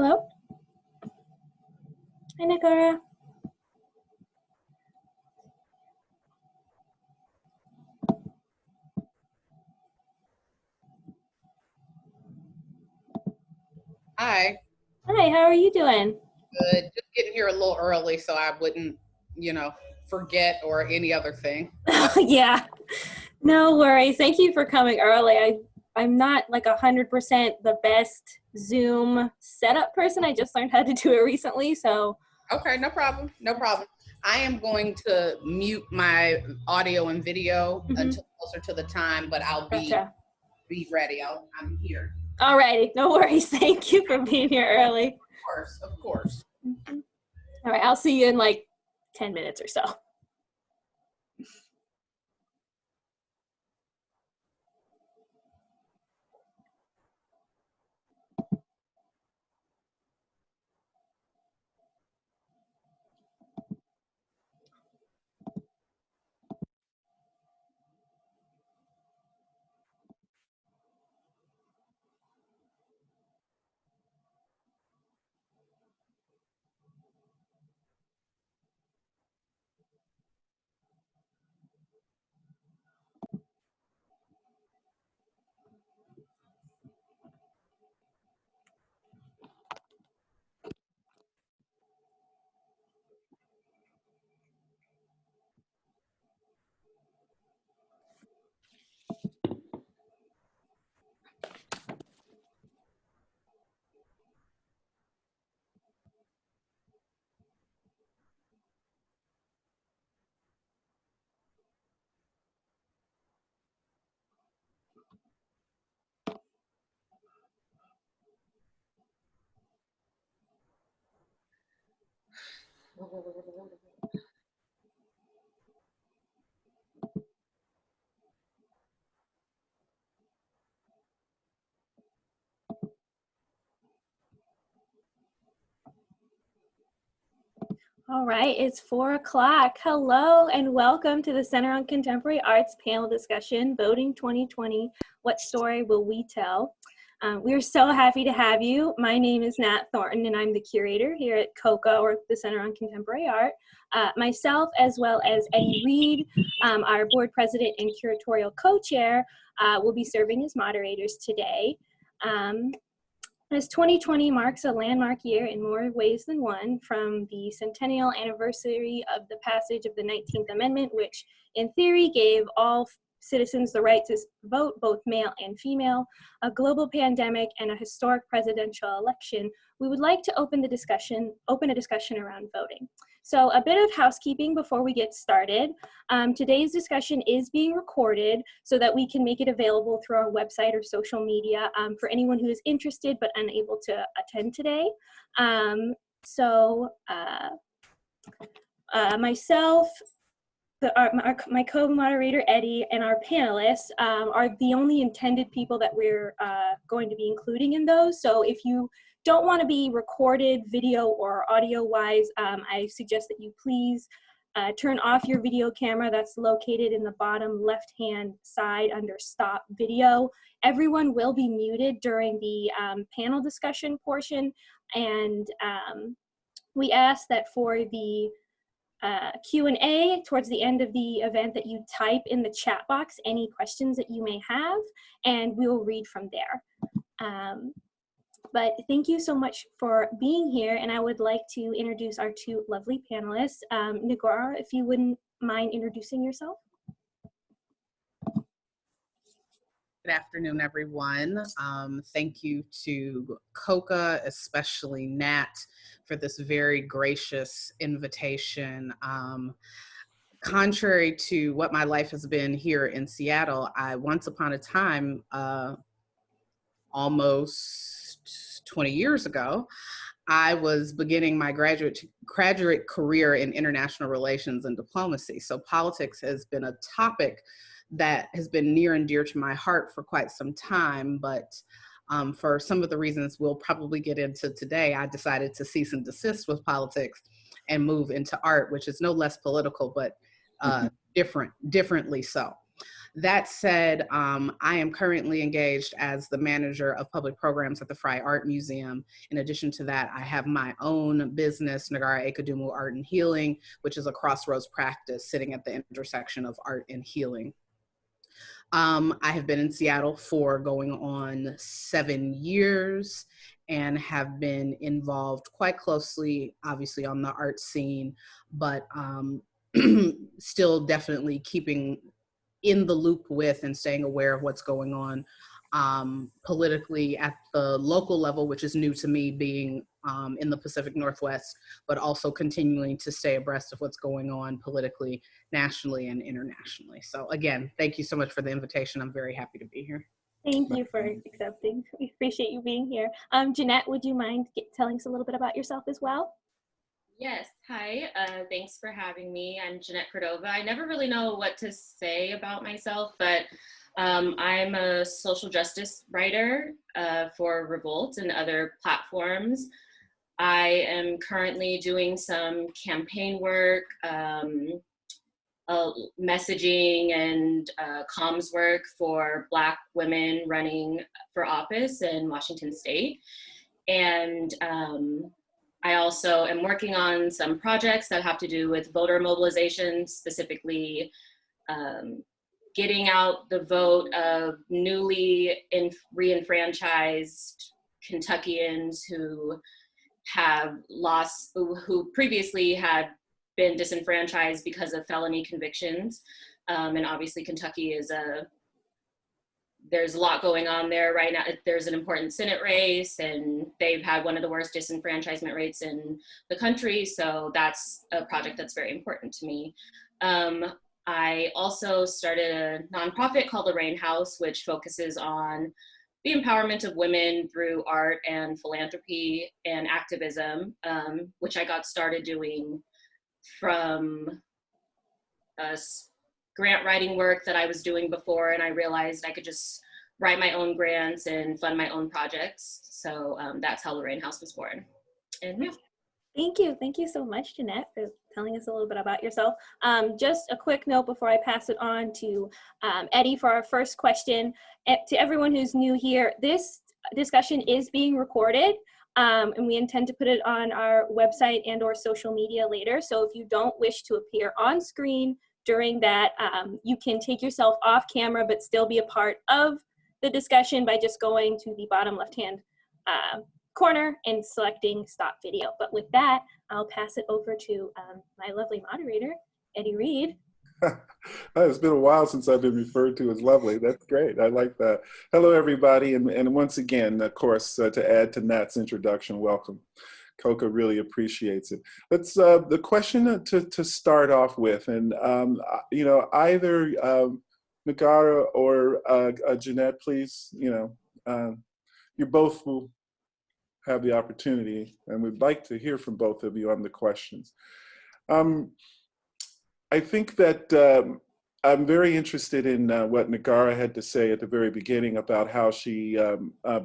Hello. Hi, Negarra. Hi. Hi, how are you doing? Good. Just getting here a little early so I wouldn't, forget or any other thing. Yeah, no worries. Thank you for coming early. I'm not like 100% the best Zoom setup person. I just learned how to do it recently, so. Okay, no problem. No problem. I am going to mute my audio and video until closer to the time, but I'll be ready. I'm here. All righty, no worries. Thank you for being here early. Of course. All right, I'll see you in like 10 minutes or so. All right, it's 4 o'clock. Hello and welcome to the Center on Contemporary Arts panel discussion, Voting 2020, What Story Will We Tell? We're so happy to have you. My name is Nat Thornton and I'm the curator here at CoCA, or the Center on Contemporary Art. Myself, as well as Eddie Reed, our board president and curatorial co-chair, will be serving as moderators today. As 2020 marks a landmark year in more ways than one, from the centennial anniversary of the passage of the 19th Amendment, which in theory gave all citizens the right to vote, both male and female, a global pandemic, and a historic presidential election, we would like to open a discussion around voting. So a bit of housekeeping before we get started. Today's discussion is being recorded so that we can make it available through our website or social media for anyone who is interested but unable to attend today. Myself, my co-moderator Eddie, and our panelists are the only intended people that we're going to be including in those. So if you don't want to be recorded video or audio wise, I suggest that you please turn off your video camera that's located in the bottom left hand side under stop video. Everyone will be muted during the panel discussion portion, and we ask that for the Q&A towards the end of the event that you type in the chat box any questions that you may have, and we will read from there. But thank you so much for being here, and I would like to introduce our two lovely panelists. Negarra, if you wouldn't mind introducing yourself. Good afternoon, everyone. Thank you to CoCA, especially Nat, for this very gracious invitation. Contrary to what my life has been here in Seattle, I once upon a time, almost 20 years ago, I was beginning my graduate career in international relations and diplomacy. So politics has been a topic that has been near and dear to my heart for quite some time, but for some of the reasons we'll probably get into today, I decided to cease and desist with politics and move into art, which is no less political, but differently so. That said, I am currently engaged as the manager of public programs at the Frye Art Museum. In addition to that, I have my own business, Negarra Kudumu Art and Healing, which is a crossroads practice sitting at the intersection of art and healing. I have been in Seattle for going on 7 years and have been involved quite closely, obviously, on the art scene, but still definitely keeping in the loop with and staying aware of what's going on politically at the local level, which is new to me being in the Pacific Northwest, but also continuing to stay abreast of what's going on politically, nationally, and internationally. So again, thank you so much for the invitation. I'm very happy to be here. Thank you for accepting. We appreciate you being here. Gennette, would you mind telling us a little bit about yourself as well? Yes, hi, thanks for having me. I'm Gennette Cordova. I never really know what to say about myself, but I'm a social justice writer for Revolt and other platforms. I am currently doing some campaign work, messaging and comms work for Black women running for office in Washington State. And I also am working on some projects that have to do with voter mobilization, specifically getting out the vote of newly re-enfranchised Kentuckians who have lost, who previously had been disenfranchised because of felony convictions. And obviously Kentucky is there's a lot going on there right now. There's an important Senate race and they've had one of the worst disenfranchisement rates in the country. So that's a project that's very important to me. I also started a nonprofit called the Rain House, which focuses on the empowerment of women through art and philanthropy and activism, which I got started doing from grant writing work that I was doing before, and I realized I could just write my own grants and fund my own projects. So that's how the Rain House was born. And yeah. Thank you. Thank you so much, Gennette, for telling us a little bit about yourself. Just a quick note before I pass it on to Eddie for our first question. To everyone who's new here, this discussion is being recorded, and we intend to put it on our website and or social media later. So if you don't wish to appear on screen during that, you can take yourself off camera but still be a part of the discussion by just going to the bottom left-hand corner and selecting stop video. But with that, I'll pass it over to my lovely moderator, Eddie Reed. It's been a while since I've been referred to as lovely. That's great. I like that. Hello, everybody. And once again, of course, to add to Nat's introduction, welcome. CoCA really appreciates it. Let's, the question to start off with, and you know, either Negarra or Gennette, please, you know, you both will have the opportunity, and we'd like to hear from both of you on the questions. I think that I'm very interested in what Negarra had to say at the very beginning about how she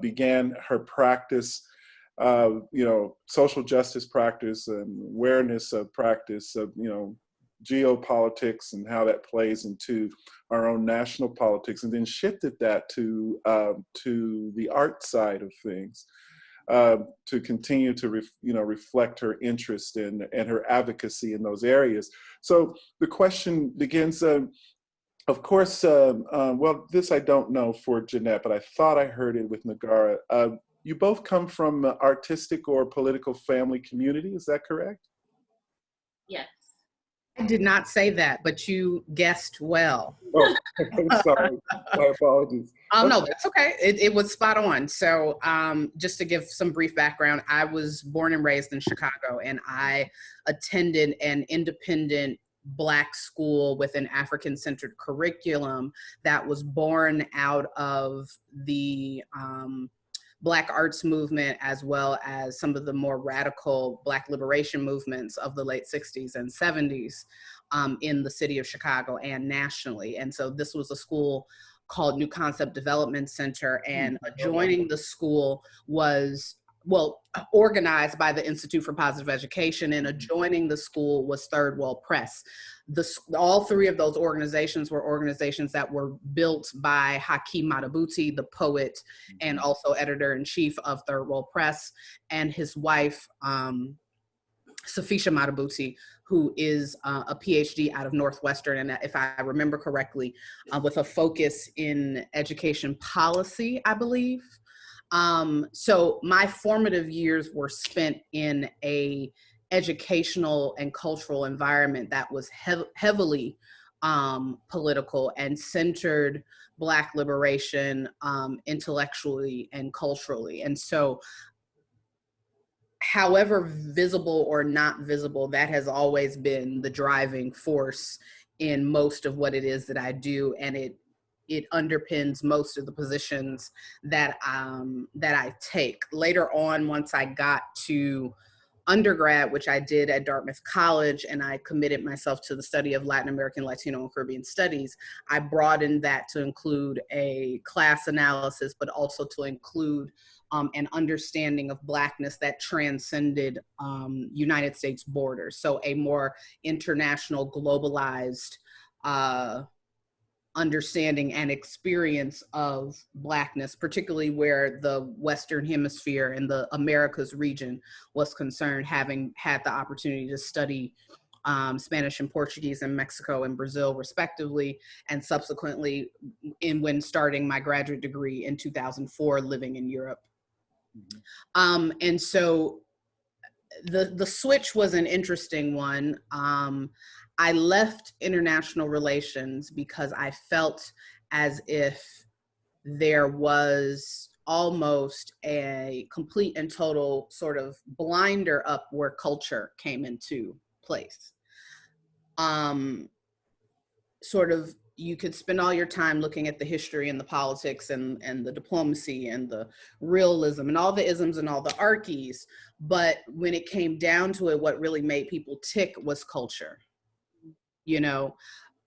began her practice, you know, social justice practice and awareness of practice of, you know, geopolitics and how that plays into our own national politics, and then shifted that to the art side of things. To continue to you know, reflect her interest in and her advocacy in those areas. So the question begins, of course, well, this I don't know for Gennette, but I thought I heard it with Negarra. You both come from artistic or political family community, is that correct? Yes. I did not say that, but you guessed well. Oh, I'm sorry. My apologies. No, that's okay. It was spot on. So just to give some brief background, I was born and raised in Chicago, and I attended an independent Black school with an African-centered curriculum that was born out of the Black arts movement, as well as some of the more radical Black liberation movements of the late 60s and 70s in the city of Chicago and nationally. And so this was a school called New Concept Development Center, and adjoining the school was organized by the Institute for Positive Education, and adjoining the school was Third World Press. All three of those organizations were organizations that were built by Hakeem Madhubuti, the poet and also editor-in-chief of Third World Press, and his wife, Safisha Madhubuti, who is a PhD out of Northwestern, and if I remember correctly, with a focus in education policy, I believe. So my formative years were spent in a educational and cultural environment that was heavily political and centered Black liberation intellectually and culturally. And so however visible or not visible, that has always been the driving force in most of what it is that I do, and it underpins most of the positions that I take. Later on, once I got to undergrad, which I did at Dartmouth College, and I committed myself to the study of Latin American, Latino, and Caribbean studies, I broadened that to include a class analysis, but also to include an understanding of Blackness that transcended United States borders. So a more international, globalized understanding and experience of Blackness, particularly where the Western Hemisphere and the Americas region was concerned, having had the opportunity to study Spanish and Portuguese in Mexico and Brazil, respectively, and subsequently when starting my graduate degree in 2004, living in Europe. And so the switch was an interesting one. I left international relations because I felt as if there was almost a complete and total sort of blinder up where culture came into place. Sort of, you could spend all your time looking at the history and the politics and the diplomacy and the realism and all the isms and all the archies, but when it came down to it, what really made people tick was culture. You know,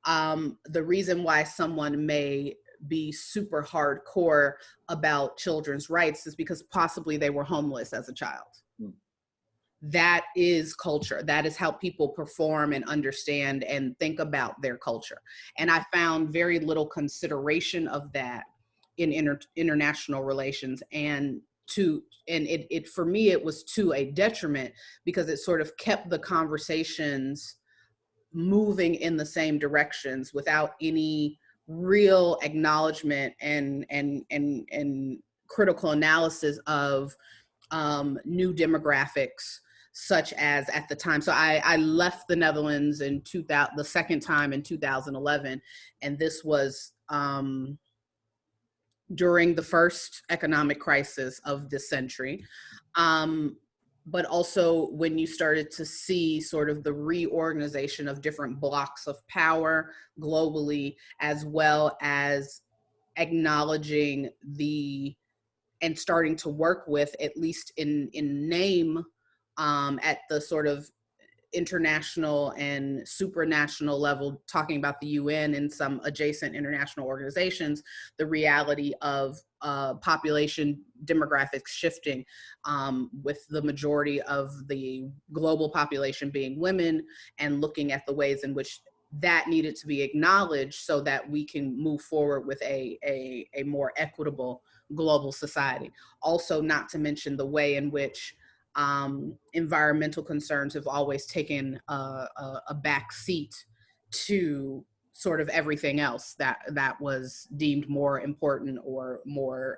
the reason why someone may be super hardcore about children's rights is because possibly they were homeless as a child. That is culture. That is how people perform and understand and think about their culture. And I found very little consideration of that in international relations, and it for me, it was to a detriment, because it sort of kept the conversations moving in the same directions without any real acknowledgement and critical analysis of new demographics, such as at the time. So I left the Netherlands in the second time in 2011, and this was during the first economic crisis of this century. But also when you started to see sort of the reorganization of different blocks of power globally, as well as acknowledging and starting to work with, at least in name, at the sort of international and supranational level, talking about the UN and some adjacent international organizations, the reality of population demographics shifting, with the majority of the global population being women, and looking at the ways in which that needed to be acknowledged so that we can move forward with a more equitable global society. Also, not to mention the way in which environmental concerns have always taken a back seat to sort of everything else that was deemed more important or more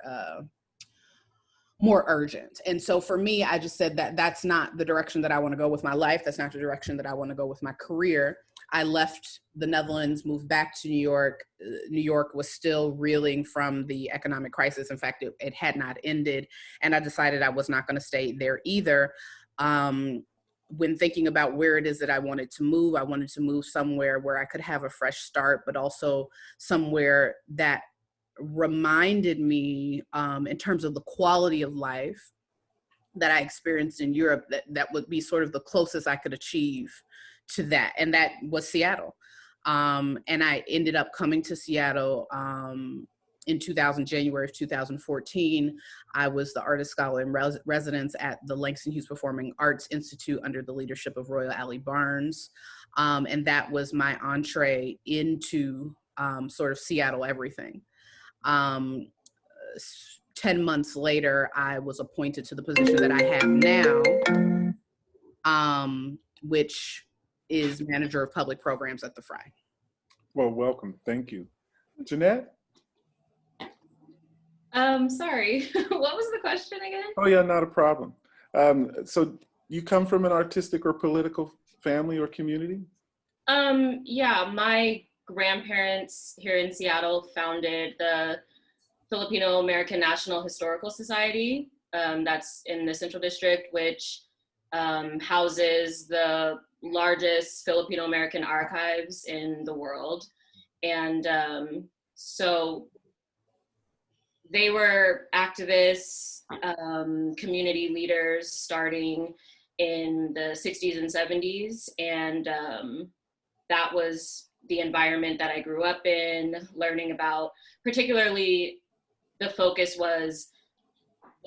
urgent. And so for me, I just said that that's not the direction that I want to go with my life. That's not the direction that I want to go with my career. I left the Netherlands, moved back to New York. New York was still reeling from the economic crisis. In fact, it had not ended. And I decided I was not going to stay there either. When thinking about where it is that I wanted to move somewhere where I could have a fresh start, but also somewhere that reminded me, in terms of the quality of life that I experienced in Europe, that would be sort of the closest I could achieve to that. And that was Seattle. And I ended up coming to Seattle in January of 2014, I was the artist scholar in residence at the Langston Hughes Performing Arts Institute under the leadership of Royal Allie Barnes. And that was my entree into sort of Seattle everything. 10 months later, I was appointed to the position that I have now, which is manager of public programs at the Frye. Well, welcome. Thank you. Gennette? Sorry, what was the question again? Oh yeah, not a problem. So you come from an artistic or political family or community? Yeah, my grandparents here in Seattle founded the Filipino American National Historical Society. That's in the Central District, which houses the largest Filipino American archives in the world. And so they were activists, community leaders starting in the 60s and 70s. And that was the environment that I grew up in, learning about, particularly the focus was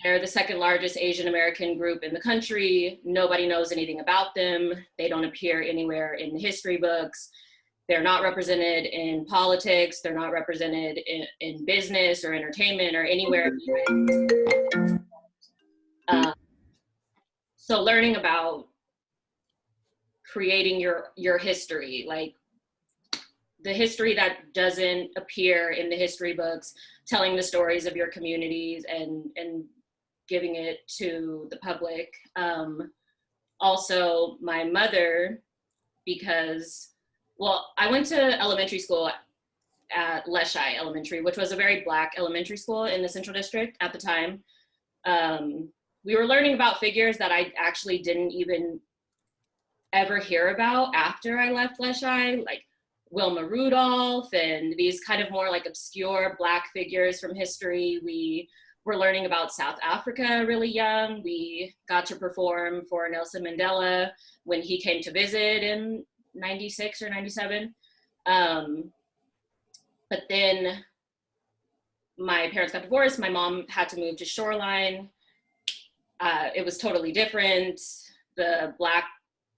they're the second largest Asian American group in the country. Nobody knows anything about them. They don't appear anywhere in the history books. They're not represented in politics. They're not represented in business or entertainment or anywhere. So learning about creating your history, like the history that doesn't appear in the history books, telling the stories of your communities and giving it to the public. Also, my mother, because, well, I went to elementary school at Leshai Elementary, which was a very Black elementary school in the Central District at the time. We were learning about figures that I actually didn't even ever hear about after I left Leshai, like Wilma Rudolph and these kind of more like obscure Black figures from history. We were learning about South Africa really young. We got to perform for Nelson Mandela when he came to visit in 96 or 97. But then my parents got divorced. My mom had to move to Shoreline. It was totally different. The Black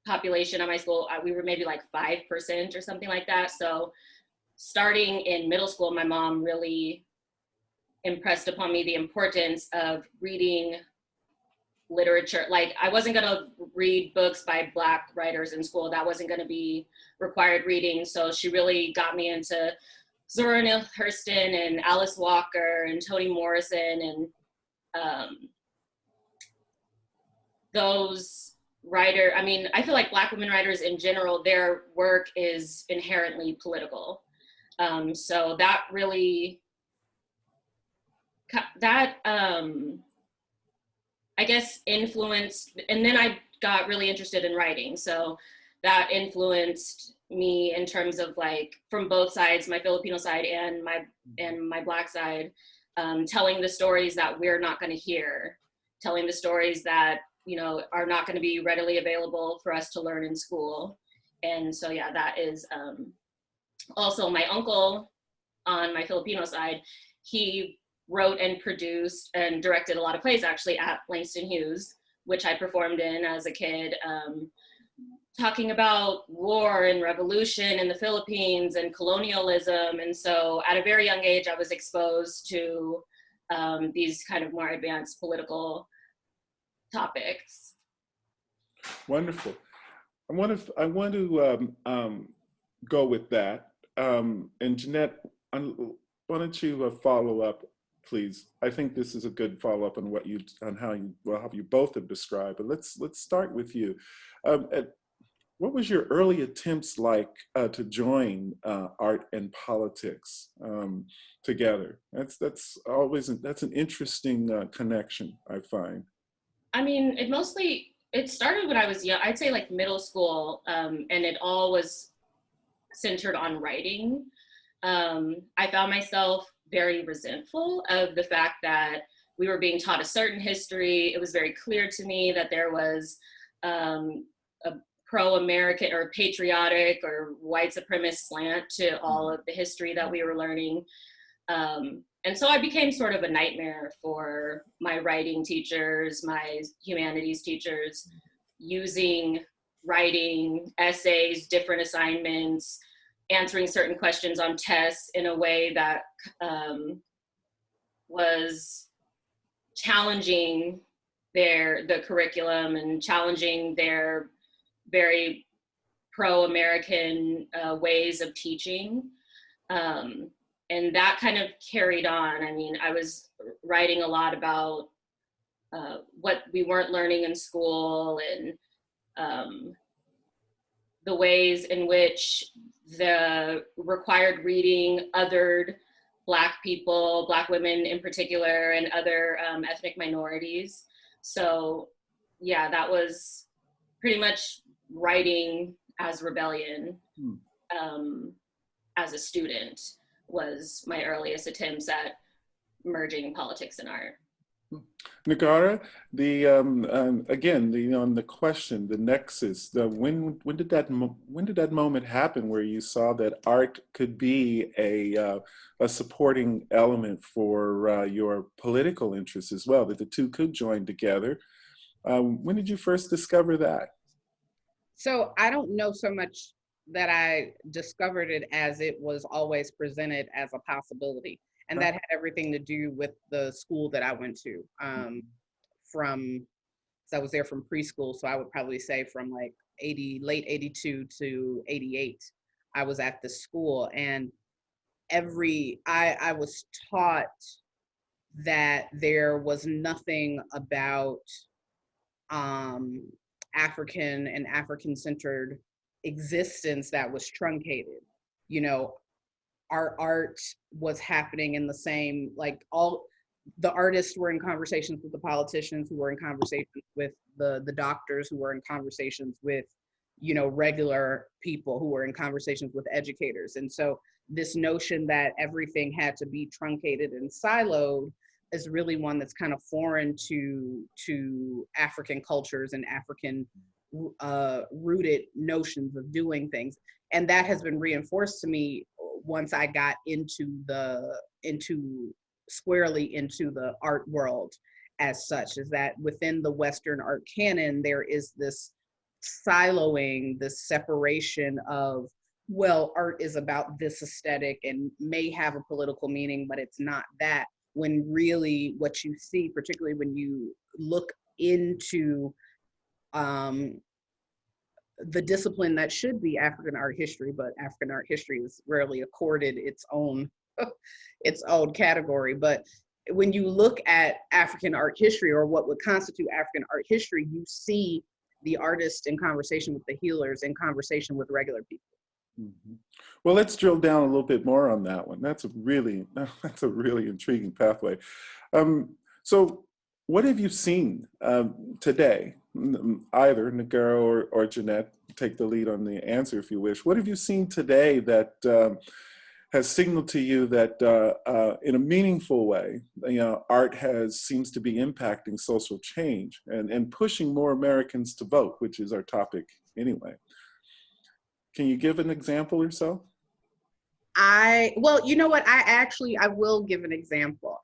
population at my school, we were maybe like 5% or something like that. So starting in middle school, my mom really impressed upon me the importance of reading literature. Like, I wasn't gonna read books by Black writers in school. That wasn't gonna be required reading. So she really got me into Zora Neale Hurston and Alice Walker and Toni Morrison and those writer, I mean, I feel like Black women writers in general, their work is inherently political. So that really, I guess influenced, and then I got really interested in writing. So that influenced me in terms of like, from both sides, my Filipino side and my Black side, telling the stories that we're not gonna hear, telling the stories that, you know, are not going to be readily available for us to learn in school. And so, yeah, that is also my uncle on my Filipino side. He wrote and produced and directed a lot of plays actually at Langston Hughes, which I performed in as a kid, talking about war and revolution in the Philippines and colonialism. And so at a very young age, I was exposed to these kind of more advanced political topics. Wonderful. I want to go with that. And Gennette, why don't you follow up, please? I think this is a good follow up on how you both have described. But let's start with you. What was your early attempts like to join art and politics together? That's an interesting connection, I find. I mean, it started when I was young, I'd say like middle school, and it all was centered on writing. I found myself very resentful of the fact that we were being taught a certain history. It was very clear to me that there was a pro-American or patriotic or white supremacist slant to all of the history that we were learning. And so I became sort of a nightmare for my writing teachers, my humanities teachers, using writing, essays, different assignments, answering certain questions on tests in a way that was challenging the curriculum and challenging their very pro-American ways of teaching. And that kind of carried on. I mean, I was writing a lot about what we weren't learning in school, and the ways in which the required reading othered Black people, Black women in particular, and other ethnic minorities. So yeah, that was pretty much writing as rebellion as a student was my earliest attempts at merging politics and art. Negarra, the again, the question, the nexus, when did that moment happen where you saw that art could be a supporting element for your political interests as well, that the two could join together? When did you first discover that? So I don't know so much that I discovered it as it was always presented as a possibility. And that had everything to do with the school that I went to. So I was there from preschool, so I would probably say from like late 82 to 88, I was at the school. And I was taught that there was nothing about African and African-centered existence that was truncated. You know, our art was happening in the same, like all the artists were in conversations with the politicians, who were in conversations with the doctors, who were in conversations with, you know, regular people, who were in conversations with educators. And so this notion that everything had to be truncated and siloed is really one that's kind of foreign to African cultures and African rooted notions of doing things. And that has been reinforced to me once I got squarely into the art world as such, is that within the Western art canon, there is this siloing, this separation of, well, art is about this aesthetic and may have a political meaning, but it's not that. When really what you see, particularly when you look into the discipline that should be African art history, but African art history is rarely accorded its own category. But when you look at African art history, or what would constitute African art history, you see the artist in conversation with the healers, in conversation with regular people. Mm-hmm. Well, let's drill down a little bit more on that one. That's a really intriguing pathway. So what have you seen today? Either Negarra or Gennette, take the lead on the answer if you wish. What have you seen today that has signaled to you that in a meaningful way, art seems to be impacting social change and pushing more Americans to vote, which is our topic anyway? Can you give an example or so? Well, you know what? I will give an example.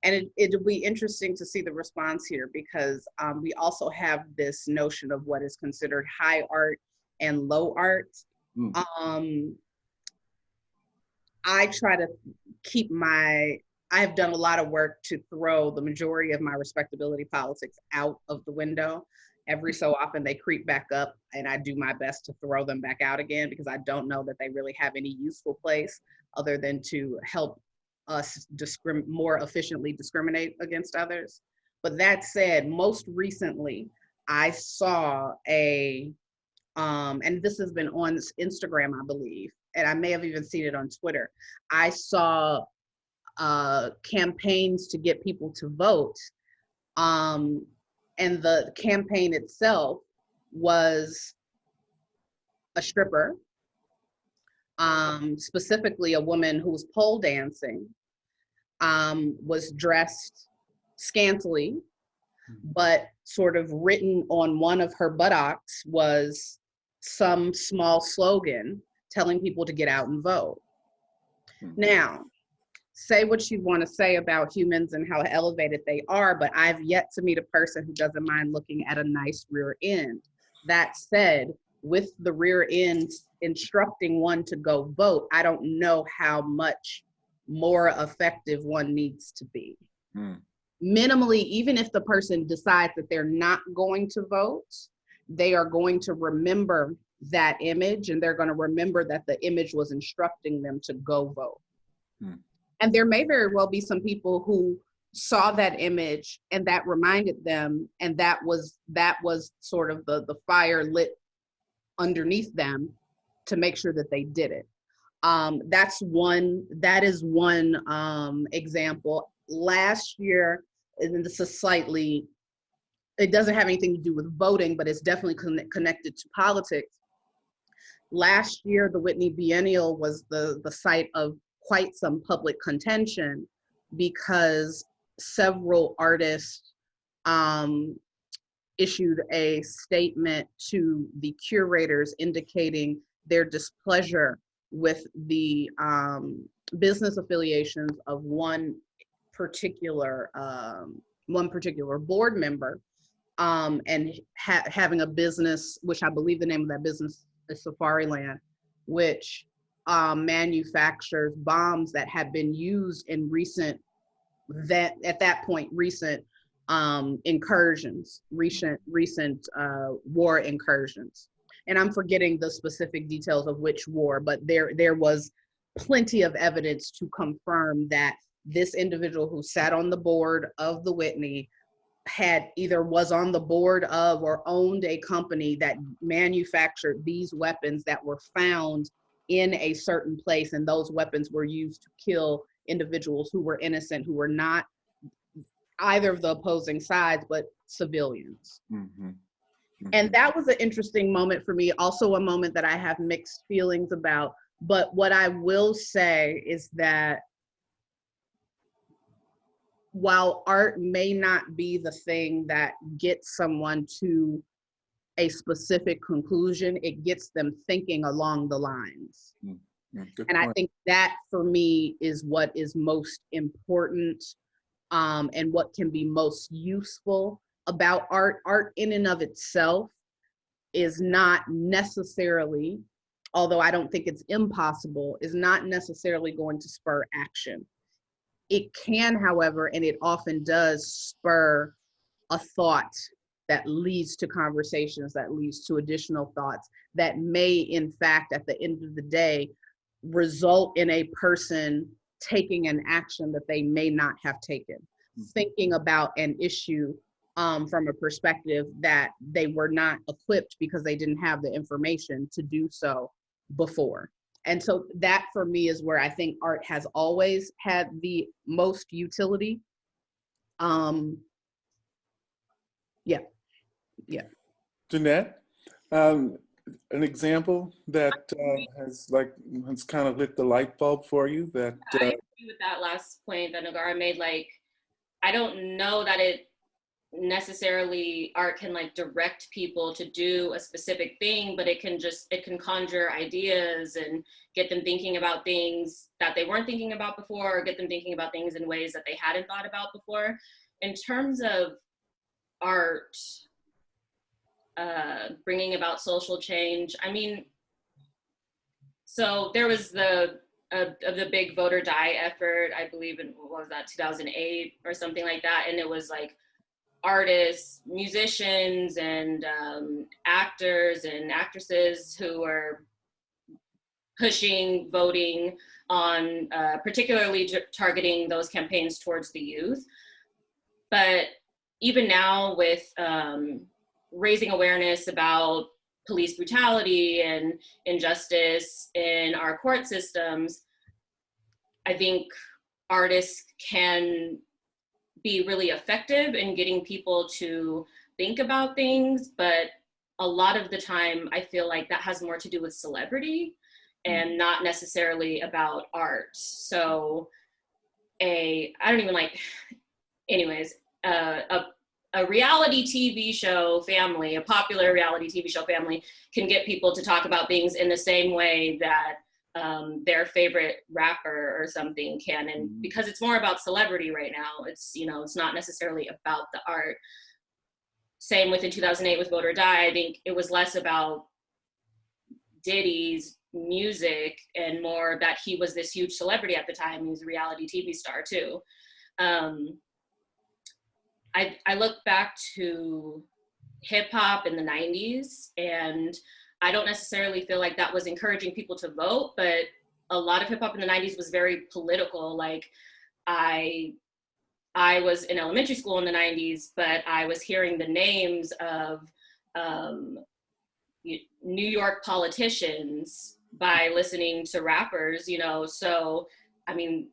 And it'll be interesting to see the response here, because we also have this notion of what is considered high art and low art. I try to I have done a lot of work to throw the majority of my respectability politics out of the window. Every so often they creep back up, and I do my best to throw them back out again, because I don't know that they really have any useful place other than to help us more efficiently discriminate against others. But that said, most recently, I saw and this has been on Instagram, I believe, and I may have even seen it on Twitter. I saw campaigns to get people to vote. And the campaign itself was a stripper, specifically a woman who was pole dancing, was dressed scantily, but sort of written on one of her buttocks was some small slogan telling people to get out and vote. Now, say what you want to say about humans and how elevated they are, but I've yet to meet a person who doesn't mind looking at a nice rear end. That said, with the rear end instructing one to go vote, I don't know how much more effective one needs to be. Minimally, even if the person decides that they're not going to vote, they are going to remember that image, and they're going to remember that the image was instructing them to go vote. And there may very well be some people who saw that image and that reminded them, and that was sort of the fire lit underneath them to make sure that they did it. That is one example. Last year, and this is it doesn't have anything to do with voting, but it's definitely connected to politics. Last year, the Whitney Biennial was the site of quite some public contention because several artists issued a statement to the curators indicating their displeasure with the business affiliations of one particular board member, and having a business, which I believe the name of that business is Safariland, which manufactures bombs that had been used in recent incursions, recent war incursions. And I'm forgetting the specific details of which war, but there was plenty of evidence to confirm that this individual who sat on the board of the Whitney was on the board of or owned a company that manufactured these weapons that were found in a certain place, and those weapons were used to kill individuals who were innocent, who were not either of the opposing sides, but civilians. And that was an interesting moment for me, also a moment that I have mixed feelings about. But what I will say is that while art may not be the thing that gets someone to a specific conclusion, it gets them thinking along the lines. And I think that for me is what is most important, and what can be most useful about art. Art in and of itself is not necessarily, although I don't think it's impossible, is not necessarily going to spur action. It can, however, and it often does, spur a thought that leads to conversations, that leads to additional thoughts, that may, in fact, at the end of the day, result in a person taking an action that they may not have taken, thinking about an issue from a perspective that they were not equipped because they didn't have the information to do so before. And so that for me is where I think art has always had the most utility. Yeah. Gennette, an example that has kind of lit the light bulb for you that I agree with that last point that Negarra made. Like, I don't know that it necessarily art can like direct people to do a specific thing, but it can conjure ideas and get them thinking about things that they weren't thinking about before, or get them thinking about things in ways that they hadn't thought about before. In terms of art bringing about social change, I mean, so there was the big Vote or Die effort, I believe in, what was that, 2008 or something like that, and it was like artists, musicians, and actors and actresses who were pushing voting on, particularly targeting those campaigns towards the youth. But even now with raising awareness about police brutality and injustice in our court systems, I think artists can be really effective in getting people to think about things, but a lot of the time I feel like that has more to do with celebrity and not necessarily about art. So a reality TV show family, a popular reality TV show family, can get people to talk about things in the same way that their favorite rapper or something can, and because it's more about celebrity right now, it's, you know, it's not necessarily about the art. Same with in 2008 with Vote or Die, I think it was less about Diddy's music and more that he was this huge celebrity at the time. He was a reality TV star too. I look back to hip hop in the 90s, and I don't necessarily feel like that was encouraging people to vote, but a lot of hip hop in the 90s was very political. Like I was in elementary school in the 90s, but I was hearing the names of New York politicians by listening to rappers, you know. So, I mean,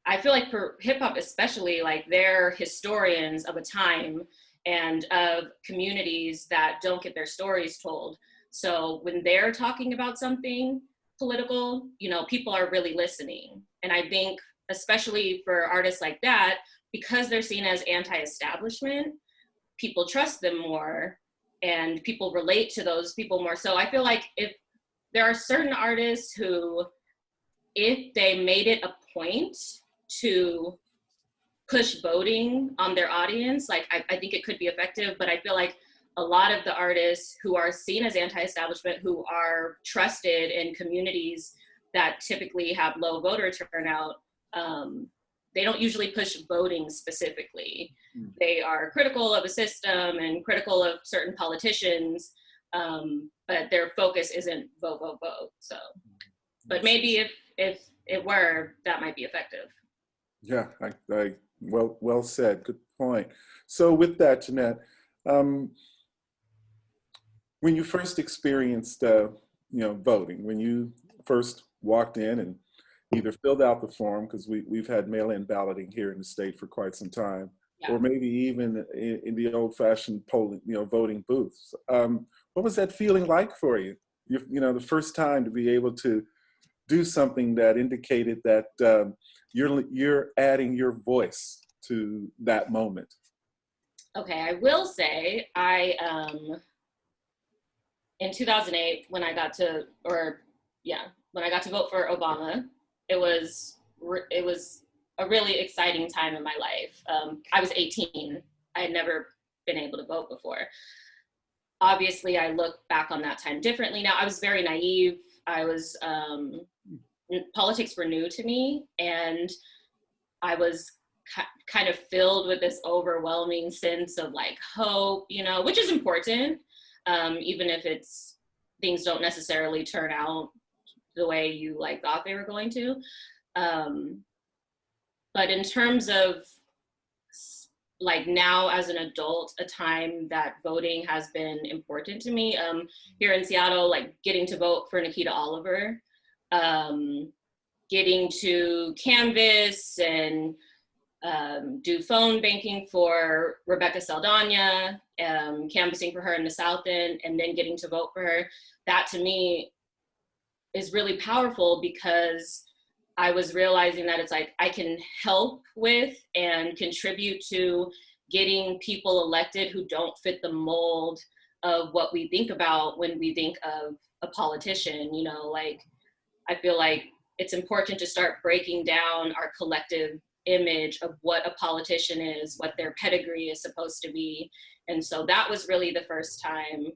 I feel like for hip hop especially, like they're historians of a time and of communities that don't get their stories told. So when they're talking about something political, you know, people are really listening. And I think especially for artists like that, because they're seen as anti-establishment, people trust them more and people relate to those people more. So I feel like if there are certain artists who, if they made it a point to push voting on their audience, like I think it could be effective, but I feel like a lot of the artists who are seen as anti-establishment, who are trusted in communities that typically have low voter turnout, they don't usually push voting specifically. They are critical of a system and critical of certain politicians, but their focus isn't vote, vote, vote. So, but maybe if it were, that might be effective. Yeah, I well said. Good point. So with that, Gennette, when you first experienced, voting, when you first walked in and either filled out the form, because we've had mail-in balloting here in the state for quite some time, or maybe even in the old-fashioned polling, voting booths. What was that feeling like for you? The first time to be able to do something that indicated that you're adding your voice to that moment. Okay, I will say in 2008 when I got to vote for Obama, it was a really exciting time in my life. I was 18. I had never been able to vote before. Obviously, I look back on that time differently now. I was very naive. I was politics were new to me, and I was kind of filled with this overwhelming sense of like hope, which is important, even if things don't necessarily turn out the way you thought they were going to. But in terms of now as an adult, a time that voting has been important to me, here in Seattle, getting to vote for Nikita Oliver, getting to canvass and do phone banking for Rebecca Saldana, canvassing for her in the South End, and then getting to vote for her. That to me is really powerful, because I was realizing that it's I can help with and contribute to getting people elected who don't fit the mold of what we think about when we think of a politician. I feel like it's important to start breaking down our collective image of what a politician is, what their pedigree is supposed to be. And so that was really the first time,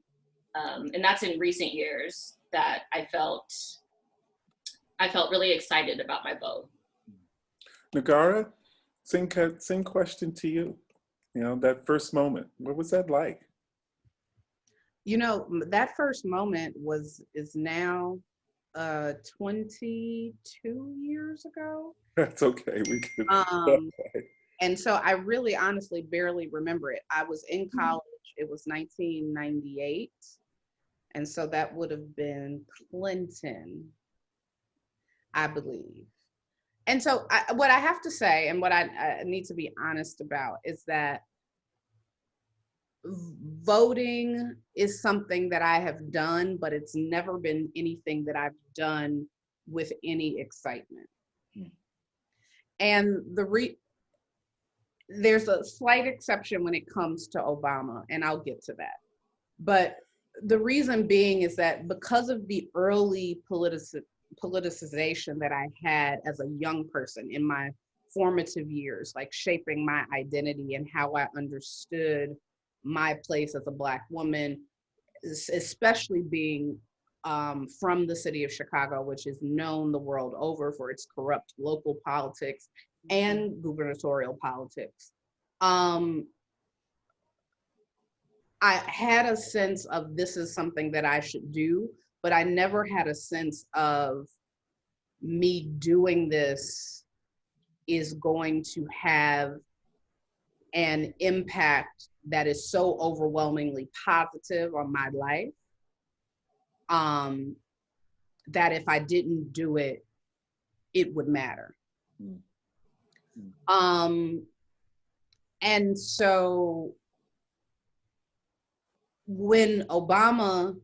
and that's in recent years, that I felt really excited about my vote. Negarra, same question to you. That first moment, what was that like? That first moment is now 22 years ago. That's okay. We can. And so I really honestly barely remember it. I was in college. It was 1998. And so that would have been Clinton, I believe. And so what I have to say, and what I need to be honest about, is that voting is something that I have done, but it's never been anything that I've done with any excitement. And there's a slight exception when it comes to Obama, and I'll get to that. But the reason being is that because of the early politicization that I had as a young person in my formative years, like shaping my identity and how I understood my place as a Black woman, especially being from the city of Chicago, which is known the world over for its corrupt local politics and gubernatorial politics. I had a sense of this is something that I should do, but I never had a sense of me doing this is going to have an impact that is so overwhelmingly positive on my life, that if I didn't do it, it would matter. And so when Obama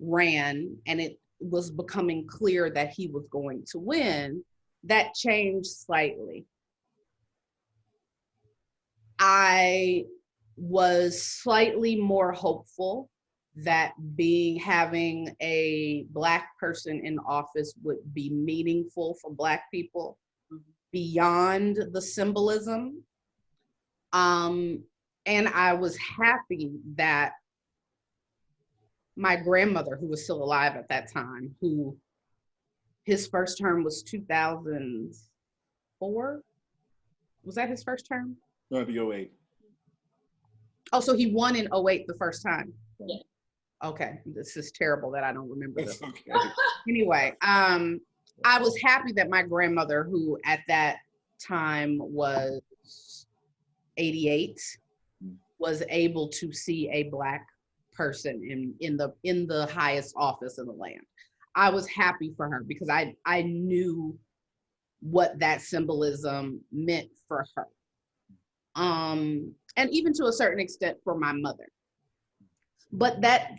ran and it was becoming clear that he was going to win, that changed slightly. I was slightly more hopeful that having a Black person in office would be meaningful for Black people beyond the symbolism. And I was happy that my grandmother, who was still alive at that time, who his first term was 2004. Was that his first term? No, the 08. Oh, so he won in 08 the first time. Yeah. Okay, this is terrible that I don't remember this. That's okay. Anyway, I was happy that my grandmother, who at that time was 88, was able to see a Black person in the highest office in the land. I was happy for her because I knew what that symbolism meant for her. And even to a certain extent for my mother. But that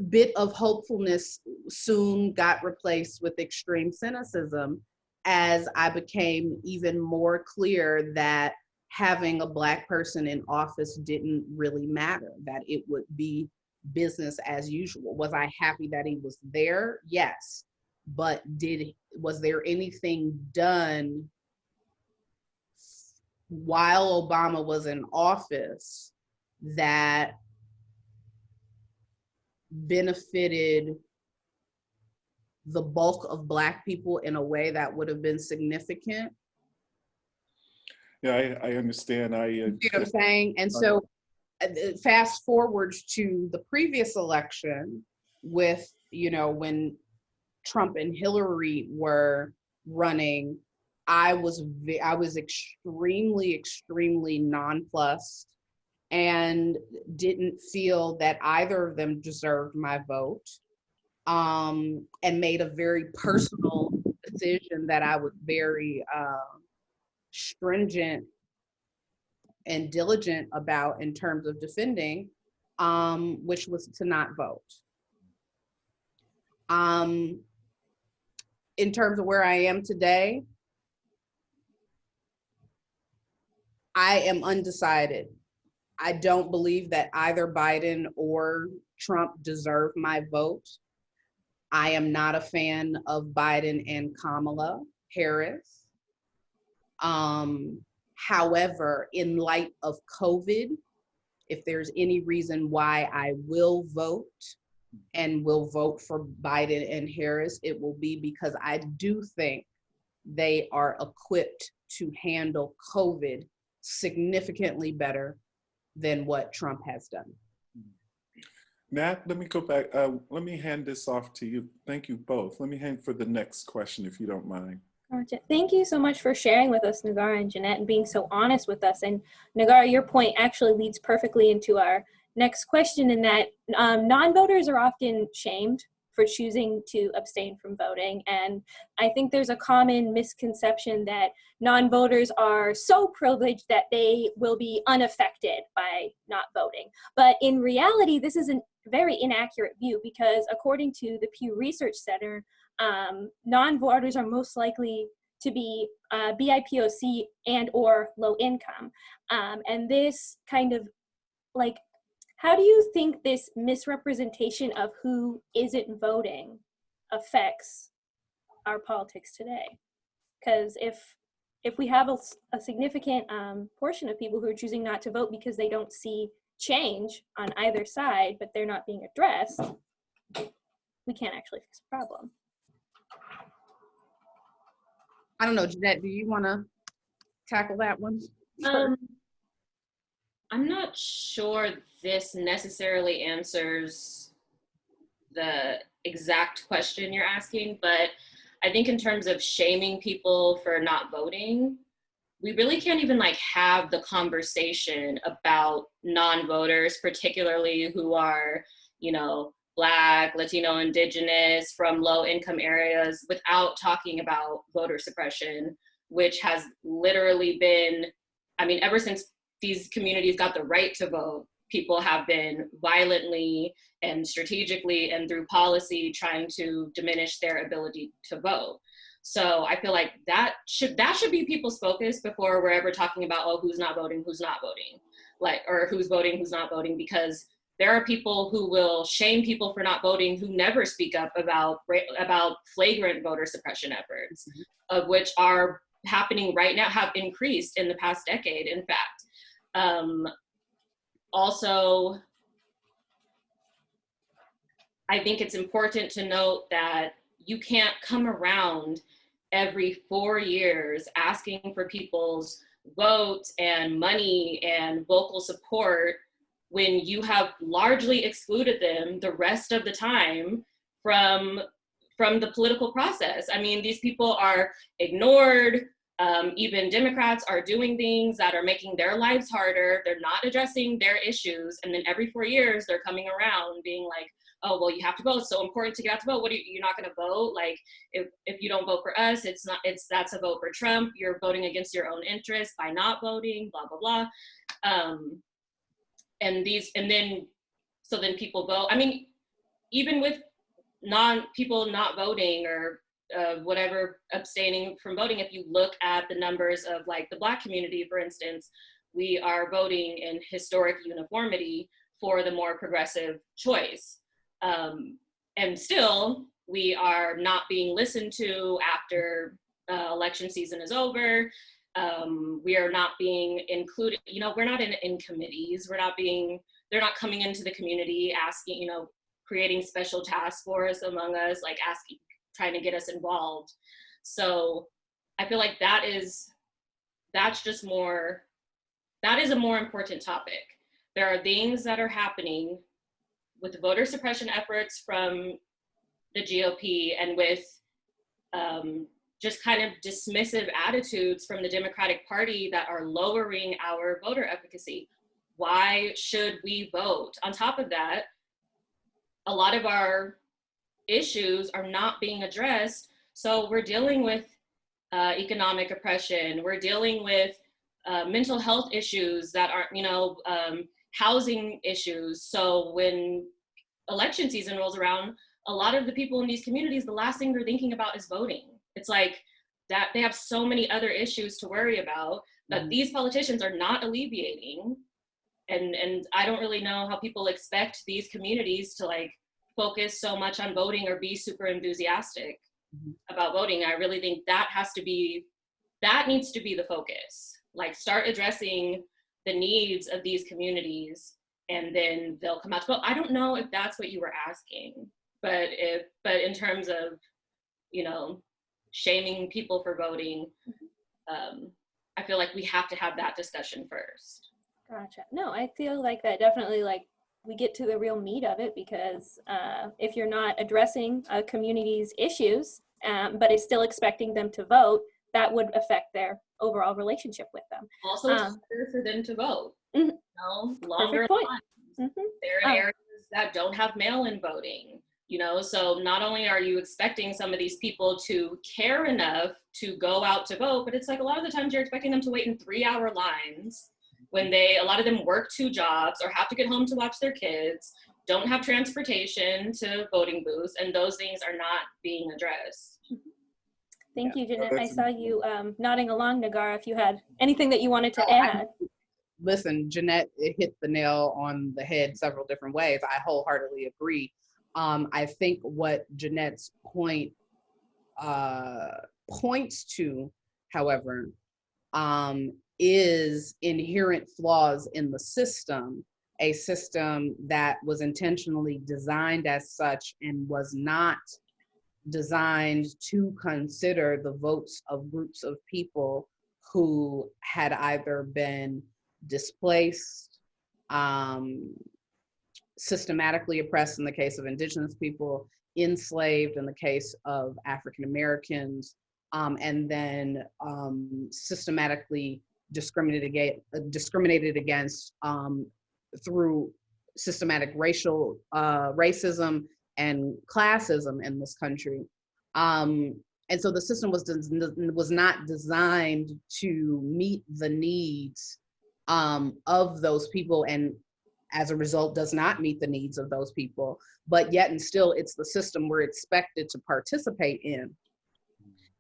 bit of hopefulness soon got replaced with extreme cynicism as I became even more clear that having a Black person in office didn't really matter, that it would be business as usual. Was I happy that he was there? Yes. But was there anything done while Obama was in office that benefited the bulk of Black people in a way that would have been significant? Yeah, I understand. You know what I'm saying? And so fast forward to the previous election with, when Trump and Hillary were running, I was extremely, extremely nonplussed and didn't feel that either of them deserved my vote, and made a very personal decision that I was very stringent and diligent about in terms of defending, which was to not vote. In terms of where I am today, I am undecided. I don't believe that either Biden or Trump deserve my vote. I am not a fan of Biden and Kamala Harris. However, in light of COVID, if there's any reason why I will vote and will vote for Biden and Harris, it will be because I do think they are equipped to handle COVID significantly better than what Trump has done. Nat, let me go back. Let me hand this off to you. Thank you both. Let me hand for the next question, if you don't mind. Gotcha. Thank you so much for sharing with us, Negarra and Gennette, and being so honest with us. And Negarra, your point actually leads perfectly into our next question, in that non-voters are often shamed for choosing to abstain from voting. And I think there's a common misconception that non-voters are so privileged that they will be unaffected by not voting. But in reality, this is a very inaccurate view, because according to the Pew Research Center, non-voters are most likely to be BIPOC and or low income. And this kind of how do you think this misrepresentation of who isn't voting affects our politics today? Because if we have a significant portion of people who are choosing not to vote because they don't see change on either side, but they're not being addressed, we can't actually fix the problem. I don't know, Gennette, do you want to tackle that one? I'm not sure this necessarily answers the exact question you're asking, but I think in terms of shaming people for not voting, we really can't even like have the conversation about non-voters, particularly who are, you know, Black, Latino, Indigenous, from low income areas, without talking about voter suppression, which has literally been, I mean, ever since these communities got the right to vote, people have been violently and strategically and through policy trying to diminish their ability to vote. So I feel like that should be people's focus before we're ever talking about, oh, who's not voting, like, or who's voting, who's not voting, because there are people who will shame people for not voting who never speak up about flagrant voter suppression efforts, of which are happening right now, have increased in the past decade, in fact. Also, I think it's important to note that you can't come around every 4 years asking for people's votes and money and vocal support when you have largely excluded them the rest of the time from the political process. I mean, these people are ignored. Even Democrats are doing things that are making their lives harder. They're not addressing their issues. And then every 4 years, they're coming around being like, oh, well, you have to vote. It's so important to get out to vote. You're not going to vote? Like, if you don't vote for us, that's a vote for Trump. You're voting against your own interests by not voting, blah, blah, blah. So then people vote. I mean, even with people not voting or whatever, abstaining from voting, if you look at the numbers of like the Black community, for instance, we are voting in historic uniformity for the more progressive choice. And still, we are not being listened to after election season is over. We are not being included, you know, we're not in committees, they're not coming into the community asking, you know, creating special task force among us, like trying to get us involved. So I feel like that is a more important topic. There are things that are happening with voter suppression efforts from the GOP and with just kind of dismissive attitudes from the Democratic Party that are lowering our voter efficacy. Why should we vote? On top of that, a lot of our issues are not being addressed. So we're dealing with economic oppression. We're dealing with mental health issues that aren't, you know, housing issues. So when election season rolls around, a lot of the people in these communities, the last thing they're thinking about is voting. It's like that they have so many other issues to worry about that these politicians are not alleviating. And I don't really know how people expect these communities to like focus so much on voting or be super enthusiastic about voting. I really think that needs to be the focus. Like, start addressing the needs of these communities and then they'll come out to vote. I don't know if that's what you were asking, but in terms of, you know, shaming people for voting, I feel like we have to have that discussion first. Gotcha. No, I feel like that definitely, like, we get to the real meat of it, because if you're not addressing a community's issues, but is still expecting them to vote, that would affect their overall relationship with them. Also, it's harder for them to vote. Mm-hmm. You know, longer lines. Mm-hmm. There are areas that don't have mail-in voting. You know, so not only are you expecting some of these people to care enough to go out to vote, but it's like a lot of the times you're expecting them to wait in 3-hour lines when a lot of them work 2 jobs or have to get home to watch their kids, don't have transportation to voting booths, and those things are not being addressed. Thank you, Gennette. I saw you nodding along, Negarra, if you had anything that you wanted to add. listen, Gennette hit the nail on the head several different ways. I wholeheartedly agree. I think what Gennette's point points to, however, is inherent flaws in the system, a system that was intentionally designed as such and was not designed to consider the votes of groups of people who had either been displaced, systematically oppressed in the case of Indigenous people, enslaved in the case of African Americans, and then systematically discriminated against through systematic racism and classism in this country. And so the system was not designed to meet the needs of those people, and as a result does not meet the needs of those people, but yet and still it's the system we're expected to participate in.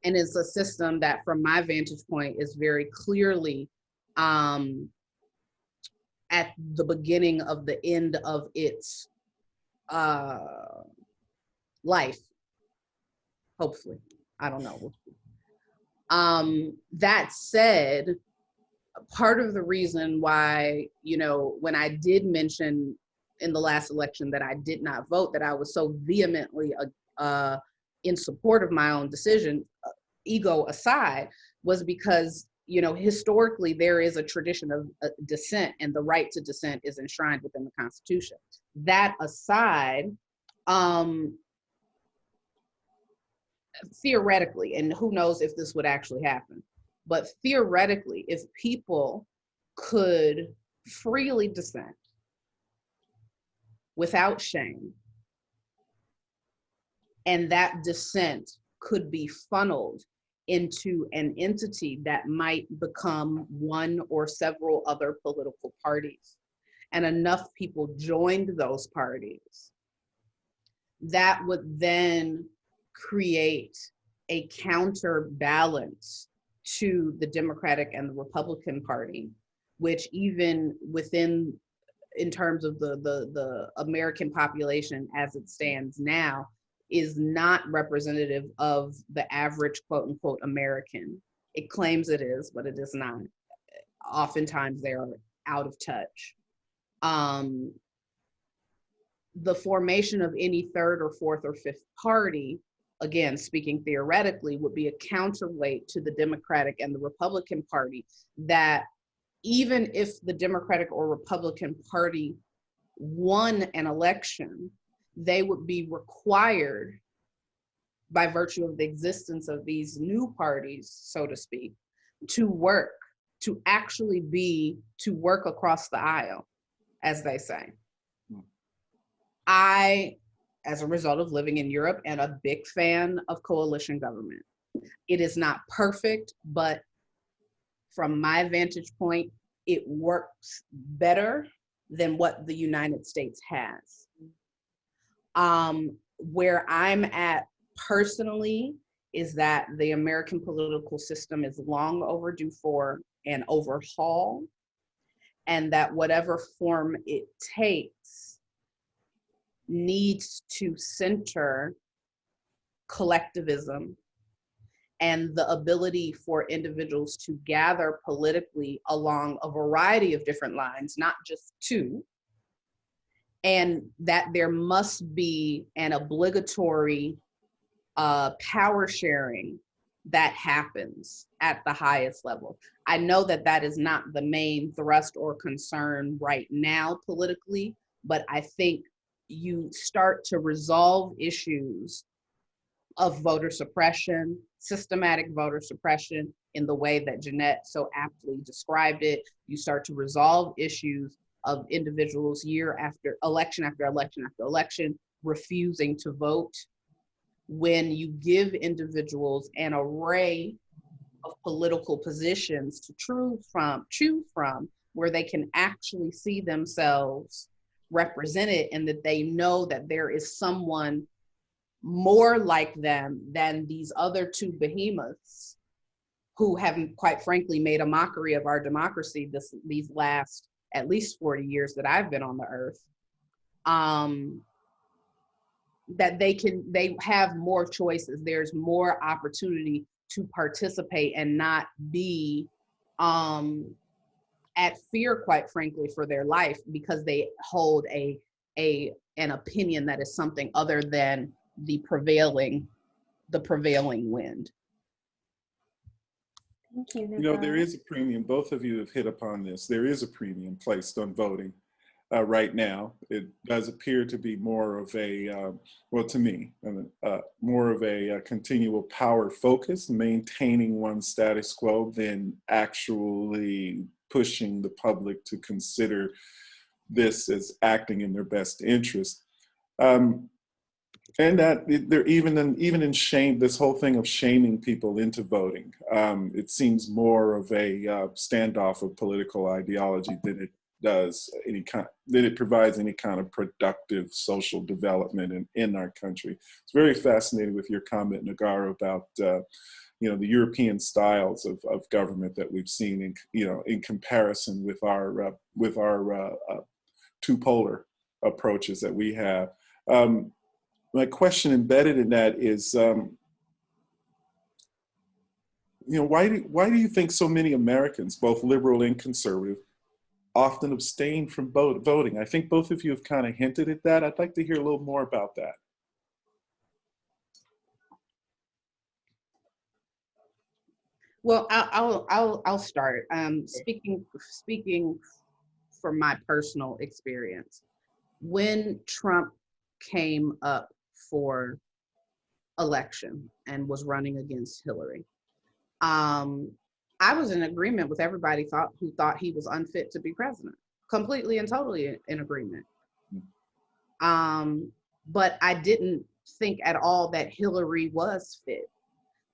And it's a system that, from my vantage point, is very clearly at the beginning of the end of its life, hopefully. I don't know. That said, part of the reason why, you know, when I did mention in the last election that I did not vote, that I was so vehemently in support of my own decision, ego aside, was because, you know, historically there is a tradition of dissent, and the right to dissent is enshrined within the Constitution. That aside, theoretically, and who knows if this would actually happen, but theoretically, if people could freely dissent without shame, and that dissent could be funneled into an entity that might become one or several other political parties, and enough people joined those parties, that would then create a counterbalance to the Democratic and the Republican Party, which even within, in terms of the American population as it stands now, is not representative of the average quote unquote American. It claims it is, but it is not. Oftentimes they are out of touch. The formation of any third or fourth or fifth party, again, speaking theoretically, would be a counterweight to the Democratic and the Republican Party, that even if the Democratic or Republican Party won an election, they would be required, by virtue of the existence of these new parties, so to speak, to work across the aisle, as they say. I, as a result of living in Europe, am a big fan of coalition government. It is not perfect, but from my vantage point, it works better than what the United States has. Where I'm at personally is that the American political system is long overdue for an overhaul, and that whatever form it takes needs to center collectivism and the ability for individuals to gather politically along a variety of different lines, not just two, and that there must be an obligatory power sharing that happens at the highest level. I know that that is not the main thrust or concern right now politically, but I think you start to resolve issues of voter suppression, systematic voter suppression, in the way that Gennette so aptly described it. You start to resolve issues of individuals year after election after election after election refusing to vote. When you give individuals an array of political positions to choose from, where they can actually see themselves represented, and that they know that there is someone more like them than these other two behemoths, who have, quite frankly, made a mockery of our democracy these last at least 40 years that I've been on the earth, that they have more choices. There's more opportunity to participate and not be at fear, quite frankly, for their life because they hold an opinion that is something other than the prevailing wind. Thank you, You know, there Negarra. is a premium. Both of you have hit upon this. There is a premium placed on voting right now. It does appear to be more of a, well, to me, more of a continual power focus, maintaining one's status quo than actually pushing the public to consider this as acting in their best interest. And that they're even in shame, this whole thing of shaming people into voting. It seems more of a standoff of political ideology than it does that it provides any kind of productive social development in our country. It's very fascinating with your comment, Negarra, about you know, the European styles of government that we've seen in comparison with our two polar approaches that we have. My question embedded in that is, you know, why do you think so many Americans, both liberal and conservative, often abstain from voting? I think both of you have kind of hinted at that. I'd like to hear a little more about that. Well, I'll start. Speaking from my personal experience, when Trump came up for election and was running against Hillary, I was in agreement with everybody who thought he was unfit to be president, completely and totally in agreement. But I didn't think at all that Hillary was fit.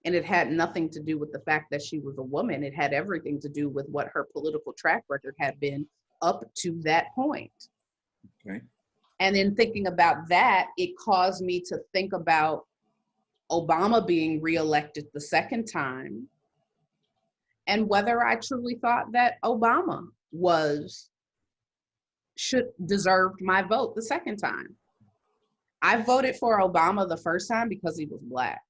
And it had nothing to do with the fact that she was a woman. It had everything to do with what her political track record had been up to that point. Okay. And in thinking about that, it caused me to think about Obama being reelected the second time and whether I truly thought that Obama deserved my vote the second time. I voted for Obama the first time because he was Black,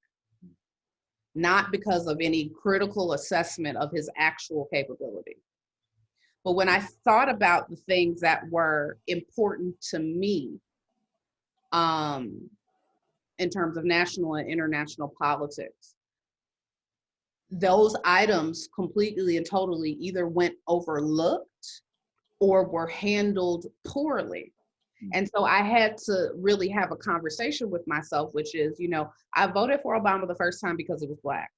not because of any critical assessment of his actual capability. But when I thought about the things that were important to me in terms of national and international politics, those items completely and totally either went overlooked or were handled poorly. And so I had to really have a conversation with myself, which is, you know, I voted for Obama the first time because he was Black.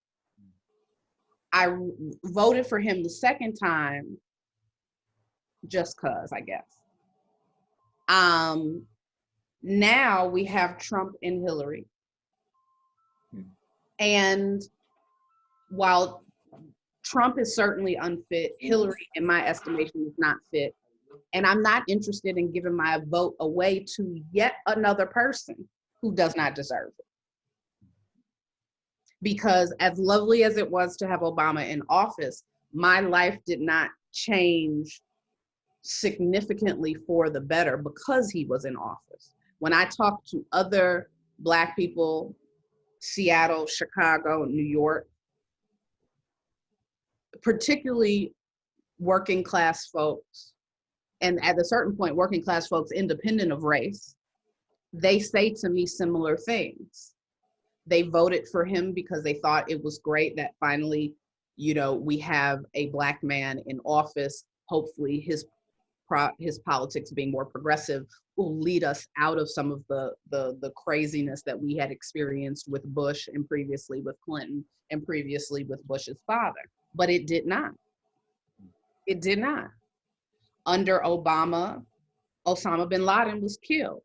I voted for him the second time just cause, I guess. Now we have Trump and Hillary. And while Trump is certainly unfit, Hillary, in my estimation, is not fit. And I'm not interested in giving my vote away to yet another person who does not deserve it. Because as lovely as it was to have Obama in office, my life did not change significantly for the better because he was in office. When I talk to other Black people, Seattle, Chicago, New York, particularly working class folks, and at a certain point, working class folks independent of race, they say to me similar things. They voted for him because they thought it was great that finally, you know, we have a Black man in office. Hopefully his politics being more progressive will lead us out of some of the craziness that we had experienced with Bush and previously with Clinton and previously with Bush's father. But it did not. It did not. Under Obama, Osama bin Laden was killed.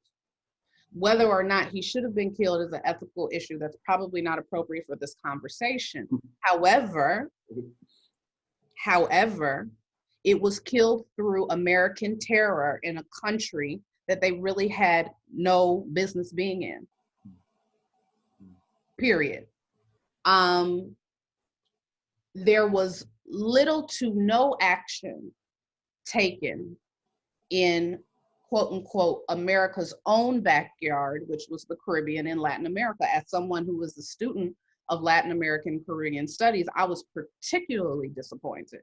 Whether or not he should have been killed is an ethical issue that's probably not appropriate for this conversation. However, it was killed through American terror in a country that they really had no business being in. Period. there was little to no action taken in quote unquote America's own backyard, which was the Caribbean and Latin America. As someone who was a student of Latin American Caribbean studies, I was particularly disappointed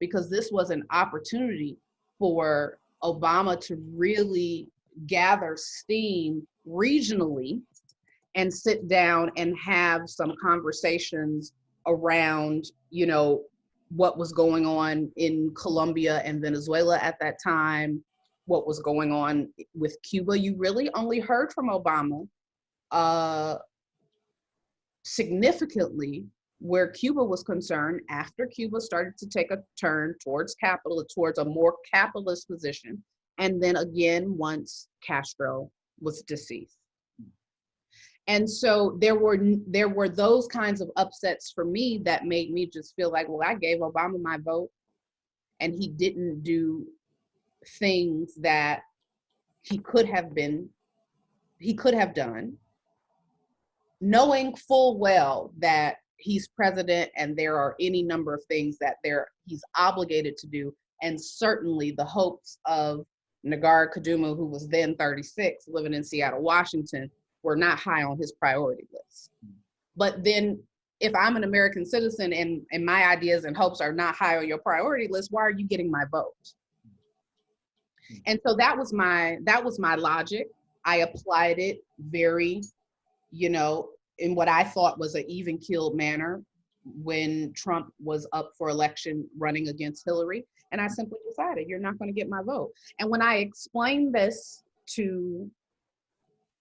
because this was an opportunity for Obama to really gather steam regionally and sit down and have some conversations around, you know, what was going on in Colombia and Venezuela at that time, what was going on with Cuba. You really only heard from Obama significantly where Cuba was concerned after Cuba started to take a turn towards a more capitalist position. And then again, once Castro was deceased. And so there were those kinds of upsets for me that made me just feel like, well, I gave Obama my vote and he didn't do things that he could have done, knowing full well that he's president and there are any number of things that he's obligated to do. And certainly the hopes of Negarra Kudumu, who was then 36, living in Seattle, Washington, were not high on his priority list. But then if I'm an American citizen and my ideas and hopes are not high on your priority list, why are you getting my vote? And so that was my logic. I applied it very, you know, in what I thought was an even-keeled manner when Trump was up for election running against Hillary. And I simply decided, you're not going to get my vote. And when I explained this to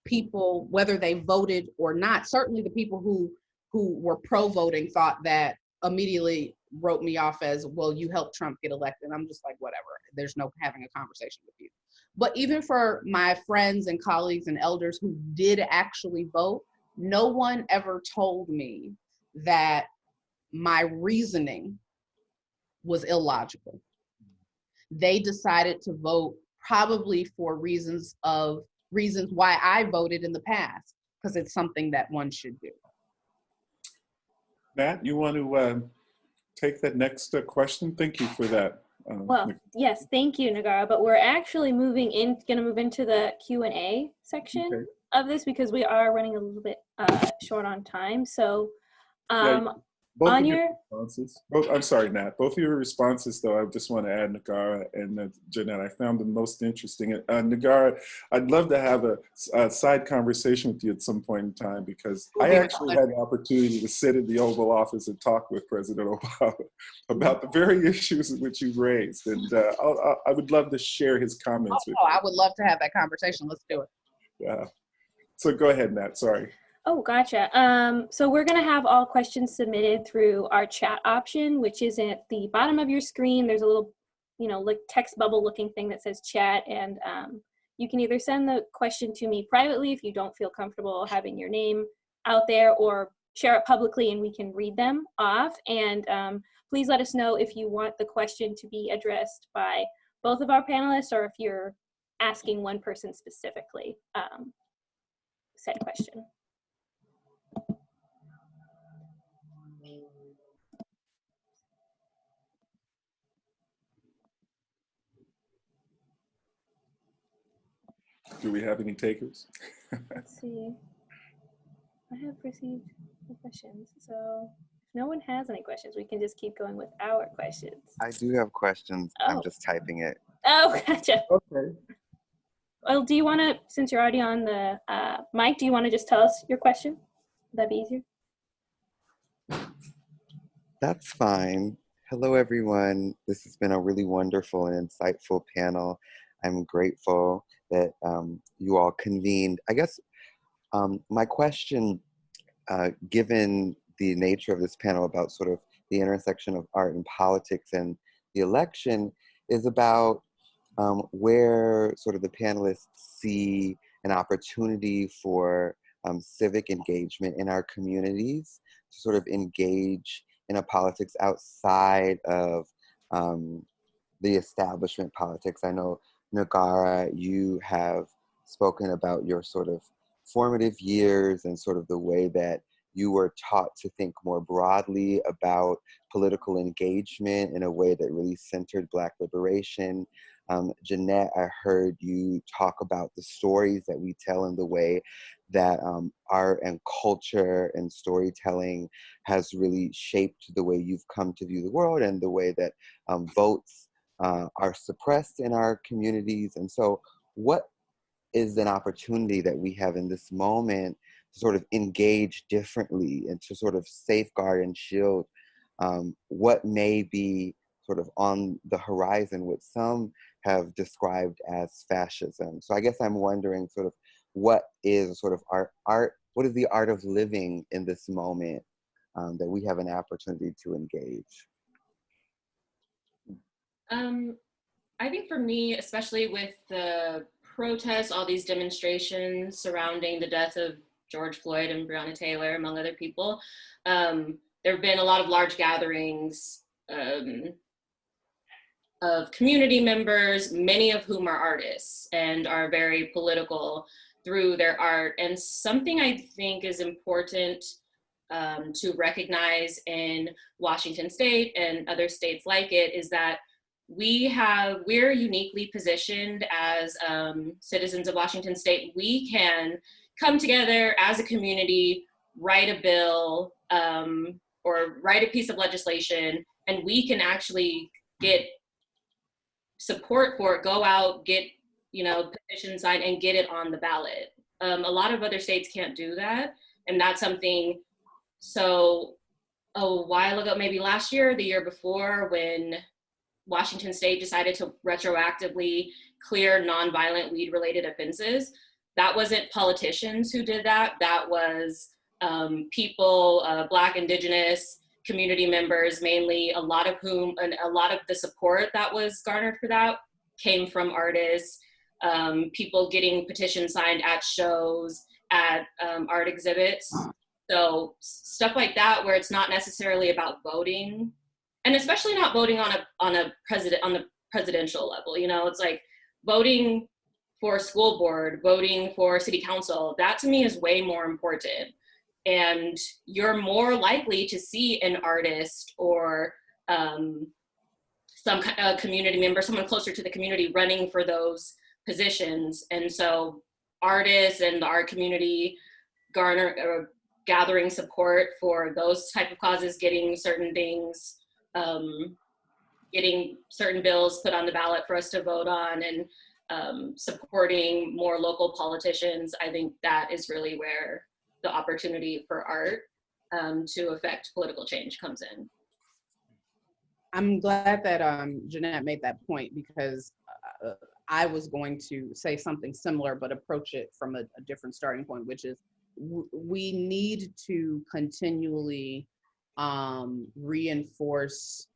people, whether they voted or not, certainly the people who were pro-voting thought that, immediately wrote me off as, well, you helped Trump get elected. I'm just like, whatever, there's no having a conversation with you. But even for my friends and colleagues and elders who did actually vote, no one ever told me that my reasoning was illogical. They decided to vote probably for reasons why I voted in the past, because it's something that one should do. Matt, you want to take that next question? Thank you for that. Well, yes, thank you, Negarra. But we're actually going to move into the Q&A section of this because we are running a little bit short on time. So on your responses. I'm sorry, Nat. Both of your responses, though, I just want to add Negarra and Gennette. I found them most interesting. Negarra, I'd love to have a side conversation with you at some point in time because I actually had the opportunity to sit in the Oval Office and talk with President Obama about the very issues which you raised, and I would love to share his comments with you. I would love to have that conversation. Let's do it. Yeah. So go ahead, Nat. Sorry. Oh, gotcha. So we're going to have all questions submitted through our chat option, which is at the bottom of your screen. There's a little, like text bubble looking thing that says chat. And you can either send the question to me privately if you don't feel comfortable having your name out there, or share it publicly and we can read them off. And please let us know if you want the question to be addressed by both of our panelists, or if you're asking one person specifically said question. Do we have any takers? Let's see. I have received the questions. So if no one has any questions, we can just keep going with our questions. I do have questions. Oh. I'm just typing it. Oh, gotcha. Okay. Well, do you want to, since you're already on the mic, do you want to just tell us your question? Would that be easier? That's fine. Hello, everyone. This has been a really wonderful and insightful panel. I'm grateful that you all convened. I guess my question, given the nature of this panel about sort of the intersection of art and politics and the election, is about where sort of the panelists see an opportunity for civic engagement in our communities, to sort of engage in a politics outside of the establishment politics. I know, Negarra, you have spoken about your sort of formative years and sort of the way that you were taught to think more broadly about political engagement in a way that really centered Black liberation. Gennette, I heard you talk about the stories that we tell and the way that art and culture and storytelling has really shaped the way you've come to view the world and the way that votes are suppressed in our communities. And so what is an opportunity that we have in this moment to sort of engage differently and to sort of safeguard and shield what may be sort of on the horizon, what some have described as fascism. So I guess I'm wondering sort of what is sort of our art, what is the art of living in this moment that we have an opportunity to engage? I think for me, especially with the protests, all these demonstrations surrounding the death of George Floyd and Breonna Taylor, among other people, there have been a lot of large gatherings of community members, many of whom are artists and are very political through their art. And something I think is important to recognize in Washington State and other states like it is that we're uniquely positioned as citizens of Washington State. We can come together as a community, write a bill or write a piece of legislation, and we can actually get support for it, go out, get, petition signed and get it on the ballot. A lot of other states can't do that. And that's something, so a while ago, maybe last year, the year before, when Washington State decided to retroactively clear nonviolent weed-related offenses, that wasn't politicians who did that. That was people, Black, Indigenous, community members, mainly, a lot of the support that was garnered for that came from artists, people getting petitions signed at shows, at art exhibits. So stuff like that, where it's not necessarily about voting, and especially not voting on the presidential level. It's like voting for a school board, voting for city council. That to me is way more important. And you're more likely to see an artist or some community member, someone closer to the community running for those positions. And so artists and the art community gathering support for those type of causes, getting certain things, getting certain bills put on the ballot for us to vote on, and supporting more local politicians. I think that is really where the opportunity for art to affect political change comes in. I'm glad that Gennette made that point, because I was going to say something similar, but approach it from a different starting point, which is we need to continually reinforce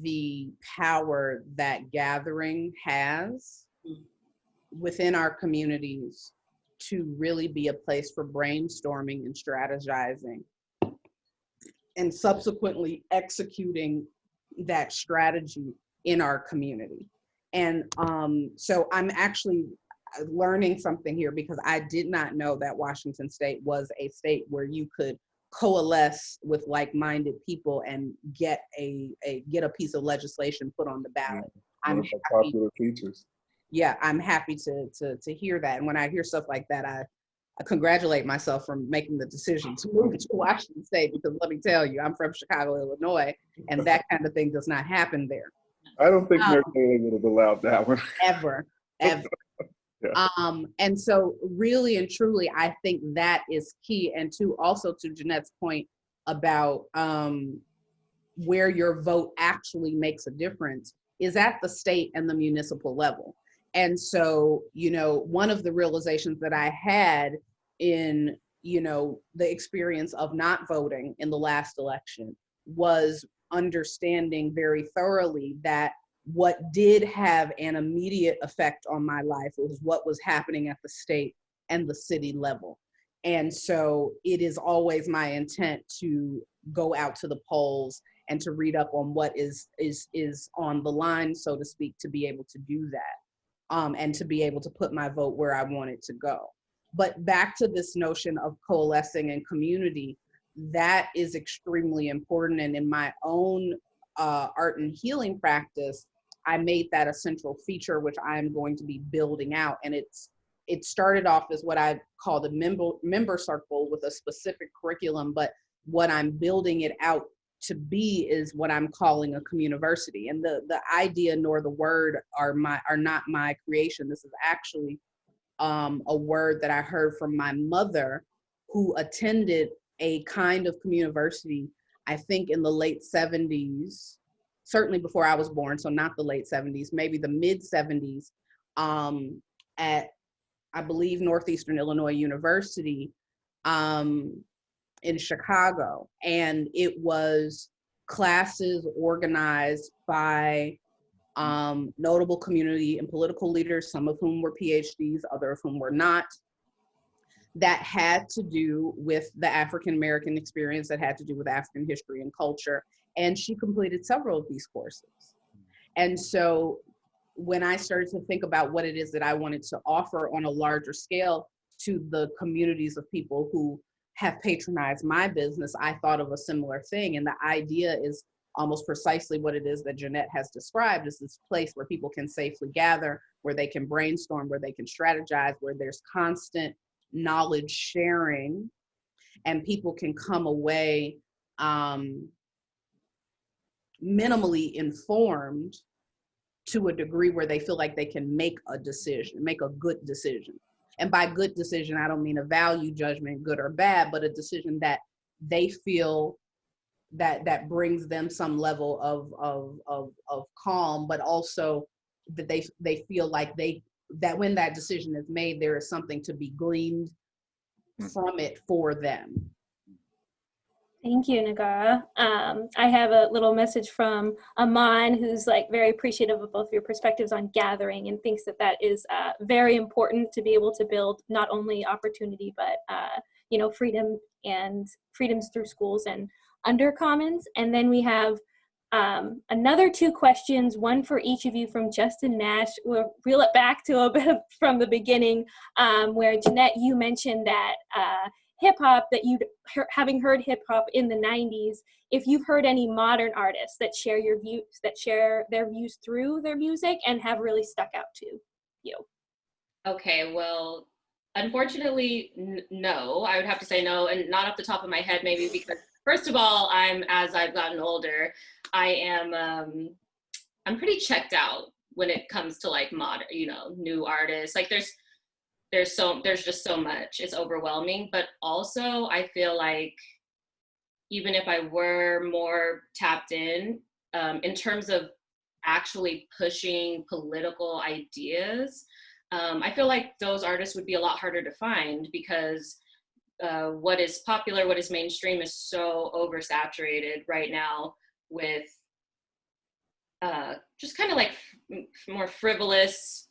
the power that gathering has within our communities to really be a place for brainstorming and strategizing and subsequently executing that strategy in our community. And so I'm actually learning something here, because I did not know that Washington State was a state where you could coalesce with like-minded people and get a piece of legislation put on the ballot. I'm happy. Popular features. Yeah, I'm happy to hear that. And when I hear stuff like that, I congratulate myself for making the decision to move to Washington State, because let me tell you, I'm from Chicago, Illinois, and that kind of thing does not happen there. I don't think Mayor Taylor would have allowed that one. Ever. Yeah. And so really and truly, I think that is key. And also to Gennette's point about where your vote actually makes a difference is at the state and the municipal level. And so, one of the realizations that I had in, the experience of not voting in the last election was understanding very thoroughly that what did have an immediate effect on my life was what was happening at the state and the city level. And so it is always my intent to go out to the polls and to read up on what is on the line, so to speak, to be able to do that, and to be able to put my vote where I want it to go. But back to this notion of coalescing and community, that is extremely important. And in my own art and healing practice, I made that a central feature, which I'm going to be building out. And it started off as what I call the member circle with a specific curriculum, but what I'm building it out to be is what I'm calling a communiversity. And the idea nor the word are not my creation. This is actually a word that I heard from my mother, who attended a kind of communiversity, I think in the late 70s, certainly before I was born, so not the late 70s, maybe the mid 70s, at, I believe, Northeastern Illinois University in Chicago. And it was classes organized by notable community and political leaders, some of whom were PhDs, others of whom were not, that had to do with the African-American experience, that had to do with African history and culture. And she completed several of these courses. And so when I started to think about what it is that I wanted to offer on a larger scale to the communities of people who have patronized my business, I thought of a similar thing. And the idea is almost precisely what it is that Gennette has described, is this place where people can safely gather, where they can brainstorm, where they can strategize, where there's constant knowledge sharing, and people can come away minimally informed to a degree where they feel like they can make a decision, make a good decision. And by good decision, I don't mean a value judgment, good or bad, but a decision that they feel that brings them some level of calm, but also that they feel like that when that decision is made, there is something to be gleaned from it for them. Thank you, Negarra. I have a little message from Aman, who's like very appreciative of both your perspectives on gathering and thinks that that is very important to be able to build not only opportunity, but freedom and freedoms through schools and undercommons. And then we have another two questions, one for each of you from Justin Nash. We'll reel it back to a bit from the beginning, where Gennette, you mentioned that hip hop, that having heard hip hop in the 90s, if you've heard any modern artists that share your views, that share their views through their music and have really stuck out to you. Okay, well, unfortunately, no. I would have to say no, and not off the top of my head, maybe because first of all, as I've gotten older, I'm pretty checked out when it comes to like modern, new artists. Like there's just so much, it's overwhelming. But also I feel like even if I were more tapped in terms of actually pushing political ideas, I feel like those artists would be a lot harder to find, because what is popular, what is mainstream is so oversaturated right now with just kind of like more frivolous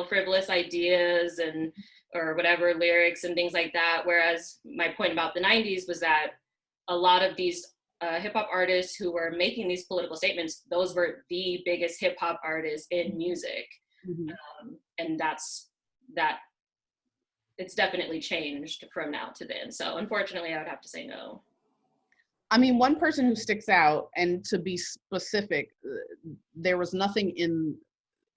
frivolous ideas or whatever, lyrics and things like that. Whereas my point about the 90s was that a lot of these hip hop artists who were making these political statements, those were the biggest hip hop artists in music. Mm-hmm. And that it's definitely changed from now to then. So unfortunately, I would have to say no. I mean, one person who sticks out, and to be specific, there was nothing in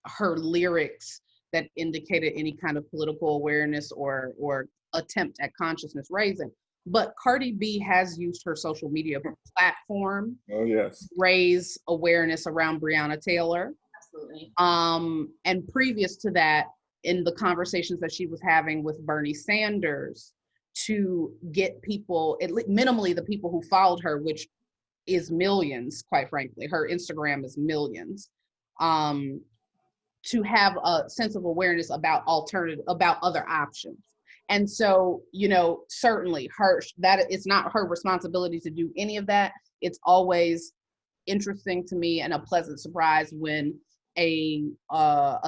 her lyrics that indicated any kind of political awareness or attempt at consciousness raising. But Cardi B has used her social media platform to raise awareness around Breonna Taylor. Absolutely. And previous to that, in the conversations that she was having with Bernie Sanders, to get people, at least minimally the people who followed her, which is millions, quite frankly, her Instagram is millions, to have a sense of awareness about other options. And so, certainly that it's not her responsibility to do any of that. It's always interesting to me and a pleasant surprise when a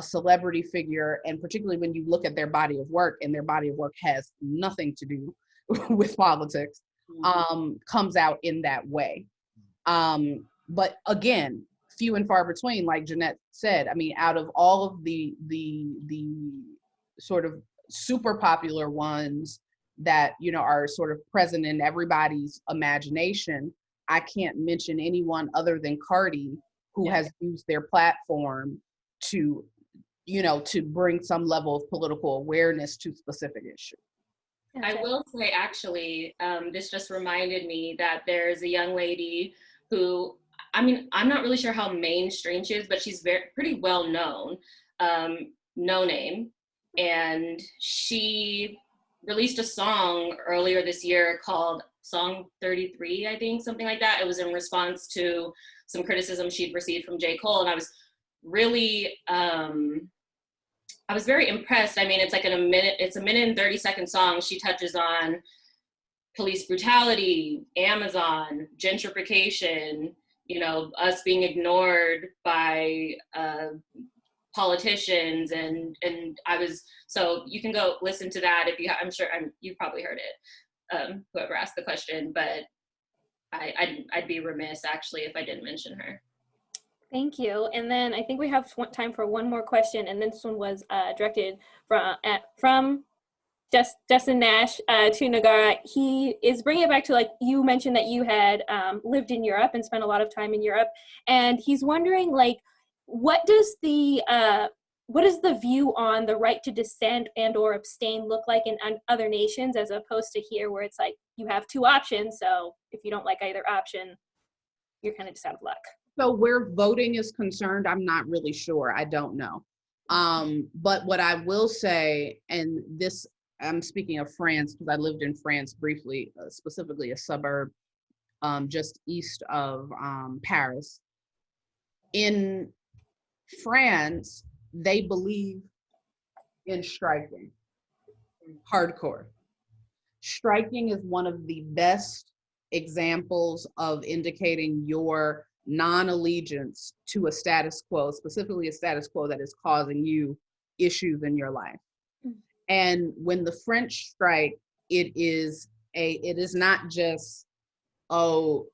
celebrity figure, and particularly when you look at their body of work, and their body of work has nothing to do with politics, comes out in that way. But again, few and far between, like Gennette said. I mean, out of all of the sort of super popular ones, that, you know, are sort of present in everybody's imagination, I can't mention anyone other than Cardi who has used their platform to, you know, to bring some level of political awareness to specific issues. I will say, actually, this just reminded me that there's a young lady who, I mean, I'm not really sure how mainstream she is, but she's pretty well known, No Name. And she released a song earlier this year called Song 33, I think, something like that. It was in response to some criticism she'd received from J. Cole. And I was really, I was very impressed. I mean, it's like it's a minute and 30-second song. She touches on police brutality, Amazon, gentrification, you know, us being ignored by politicians, and I was, so you can go listen to that if you, I'm sure you've probably heard it, whoever asked the question, but I'd be remiss actually if I didn't mention her. Thank you. And then I think we have time for one more question, and this one was directed from Justin Nash to Negarra. He is bringing it back to, like, you mentioned that you had lived in Europe and spent a lot of time in Europe, and he's wondering, like, what is the view on the right to dissent and or abstain look like in other nations, as opposed to here where it's like you have two options, so if you don't like either option, you're kind of just out of luck. So where voting is concerned, I'm not really sure. I don't know. But what I will say, and this, I'm speaking of France because I lived in France briefly, specifically a suburb just east of Paris. In France, they believe in striking, hardcore. Striking is one of the best examples of indicating your non-allegiance to a status quo, specifically a status quo that is causing you issues in your life. And when the French strike, it is not just, oh,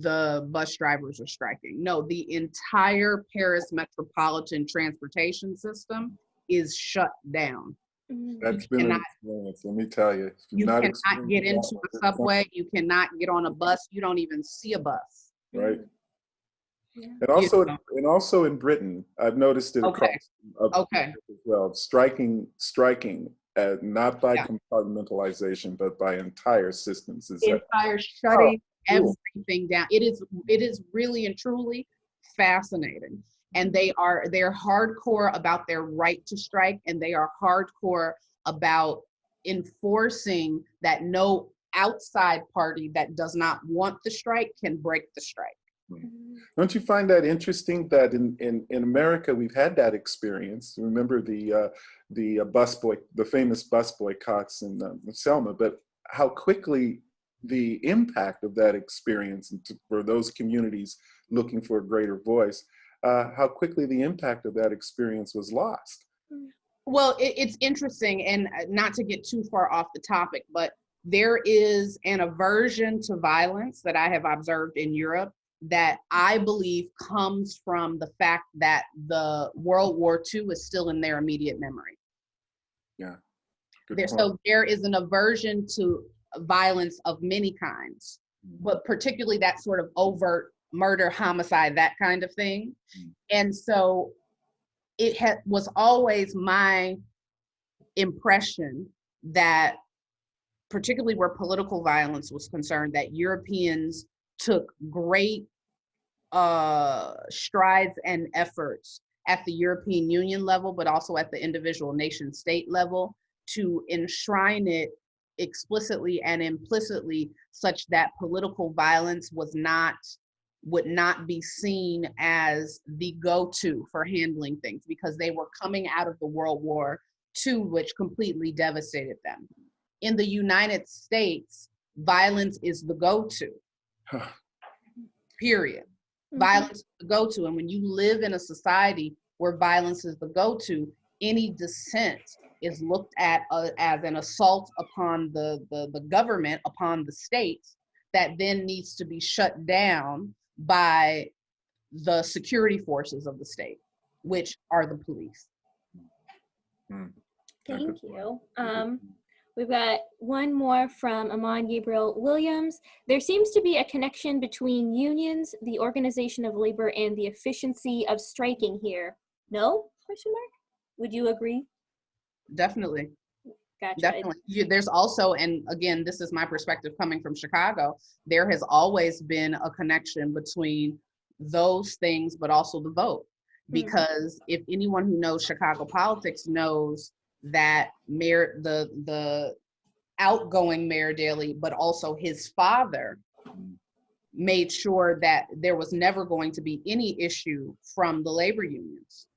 the bus drivers are striking. No, the entire Paris metropolitan transportation system is shut down. That's been an experience, let me tell you. You cannot get into a subway, you cannot get on a bus, you don't even see a bus. Right. Yeah. And also in Britain, I've noticed it across as well. Striking, not by compartmentalization, but by entire systems. Entire shutting everything down. It is really and truly fascinating. And they're hardcore about their right to strike, and they are hardcore about enforcing that no outside party that does not want the strike can break the strike. Don't you find that interesting that in America we've had that experience? Remember the famous bus boycotts in Selma, but how quickly the impact of that experience for those communities looking for a greater voice, how quickly the impact of that experience was lost. Well, it's interesting, and not to get too far off the topic, but there is an aversion to violence that I have observed in Europe that I believe comes from the fact that the World War II is still in their immediate memory. Yeah. So there is an aversion to violence of many kinds, but particularly that sort of overt murder, homicide, that kind of thing. And so it was always my impression that, particularly where political violence was concerned, that Europeans took great strides and efforts at the European Union level, but also at the individual nation state level to enshrine it explicitly and implicitly such that political violence would not be seen as the go-to for handling things, because they were coming out of the World War II, which completely devastated them. In the United States, violence is the go-to. Period. Violence is the go-to. And when you live in a society where violence is the go-to, any dissent is looked at as an assault upon the government, upon the state, that then needs to be shut down by the security forces of the state, which are the police. Thank you. We've got one more from Amon Gabriel Williams. There seems to be a connection between unions, the organization of labor, and the efficiency of striking here. No? Question mark? Would you agree? Definitely. Gotcha. Definitely. There's also, and again, this is my perspective coming from Chicago, there has always been a connection between those things, but also the vote. Because if anyone who knows Chicago politics knows that Mayor, the outgoing Mayor Daley, but also his father made sure that there was never going to be any issue from the labor unions,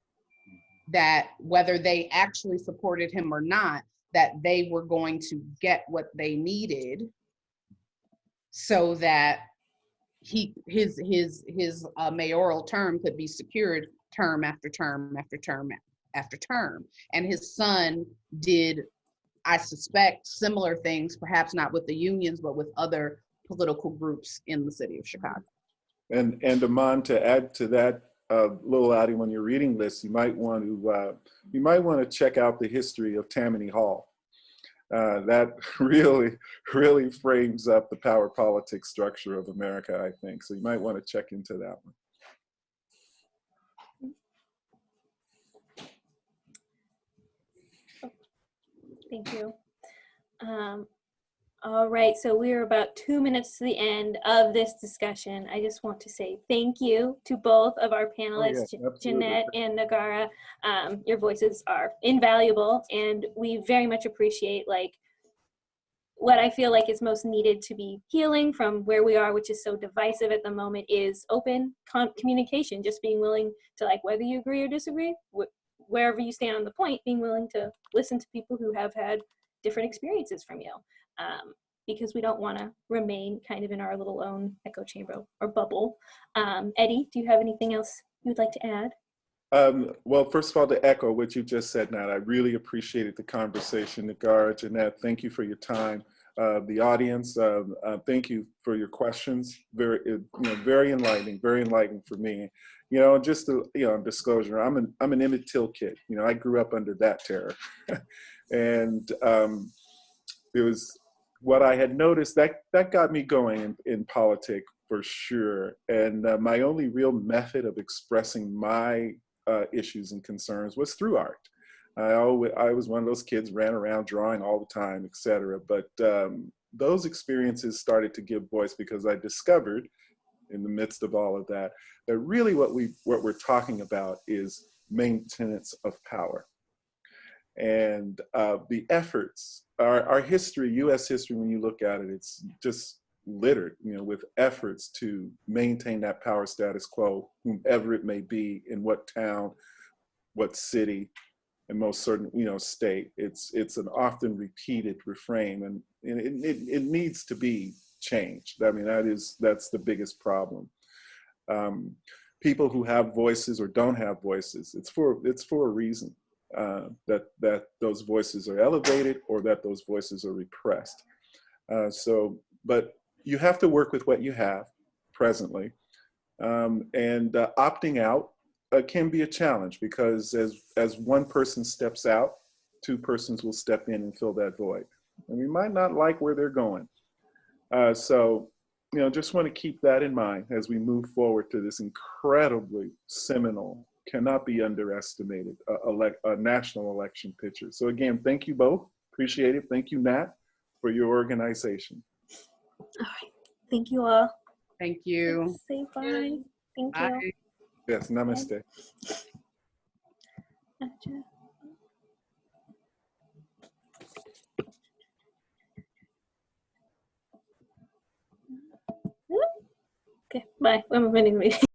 that whether they actually supported him or not, that they were going to get what they needed so that his mayoral term could be secured term after term after term after term. And his son did, I suspect, similar things, perhaps not with the unions, but with other political groups in the city of Chicago. And Amon, to add to that little adding on your reading list, you might want to check out the history of Tammany Hall. That really frames up the power politics structure of America, I think. So you might want to check into that one. Thank you. All right, so we're about 2 minutes to the end of this discussion. I just want to say thank you to both of our panelists, Gennette and Negarra. Your voices are invaluable, and we very much appreciate what I feel like is most needed to be healing from where we are, which is so divisive at the moment, is open communication, just being willing to, whether you agree or disagree, wherever you stand on the point, being willing to listen to people who have had different experiences from you, because we don't want to remain kind of in our little own echo chamber or bubble. Eddie, do you have anything else you'd like to add? Well, first of all, to echo what you just said, Nat, I really appreciated the conversation. Negarra, Gennette, thank you for your time. The audience, thank you for your questions. Very enlightening for me. Just to, disclosure, I'm an Emmett Till kid. I grew up under that terror, and it was what I had noticed that got me going in politics for sure. And my only real method of expressing my issues and concerns was through art. I was one of those kids, ran around drawing all the time, etc. But those experiences started to give voice, because I discovered in the midst of all of that really what we're talking about is maintenance of power. And the efforts, our history, US history, when you look at it, it's just littered, with efforts to maintain that power status quo, whomever it may be, in what town, what city, and most certain, state. It's an often repeated refrain, and it needs to be changed. I mean, that's the biggest problem. People who have voices or don't have voices, it's for a reason. That those voices are elevated or that those voices are repressed. But you have to work with what you have presently, and opting out can be a challenge, because as one person steps out, two persons will step in and fill that void, and we might not like where they're going. Just want to keep that in mind as we move forward to this incredibly seminal, cannot be underestimated, a national election picture. So again, thank you both. Appreciate it. Thank you, Nat, for your organization. All right. Thank you all. Thank you. Say bye. Thank Bye. you. Yes, namaste. Okay, bye. I'm ending the meeting.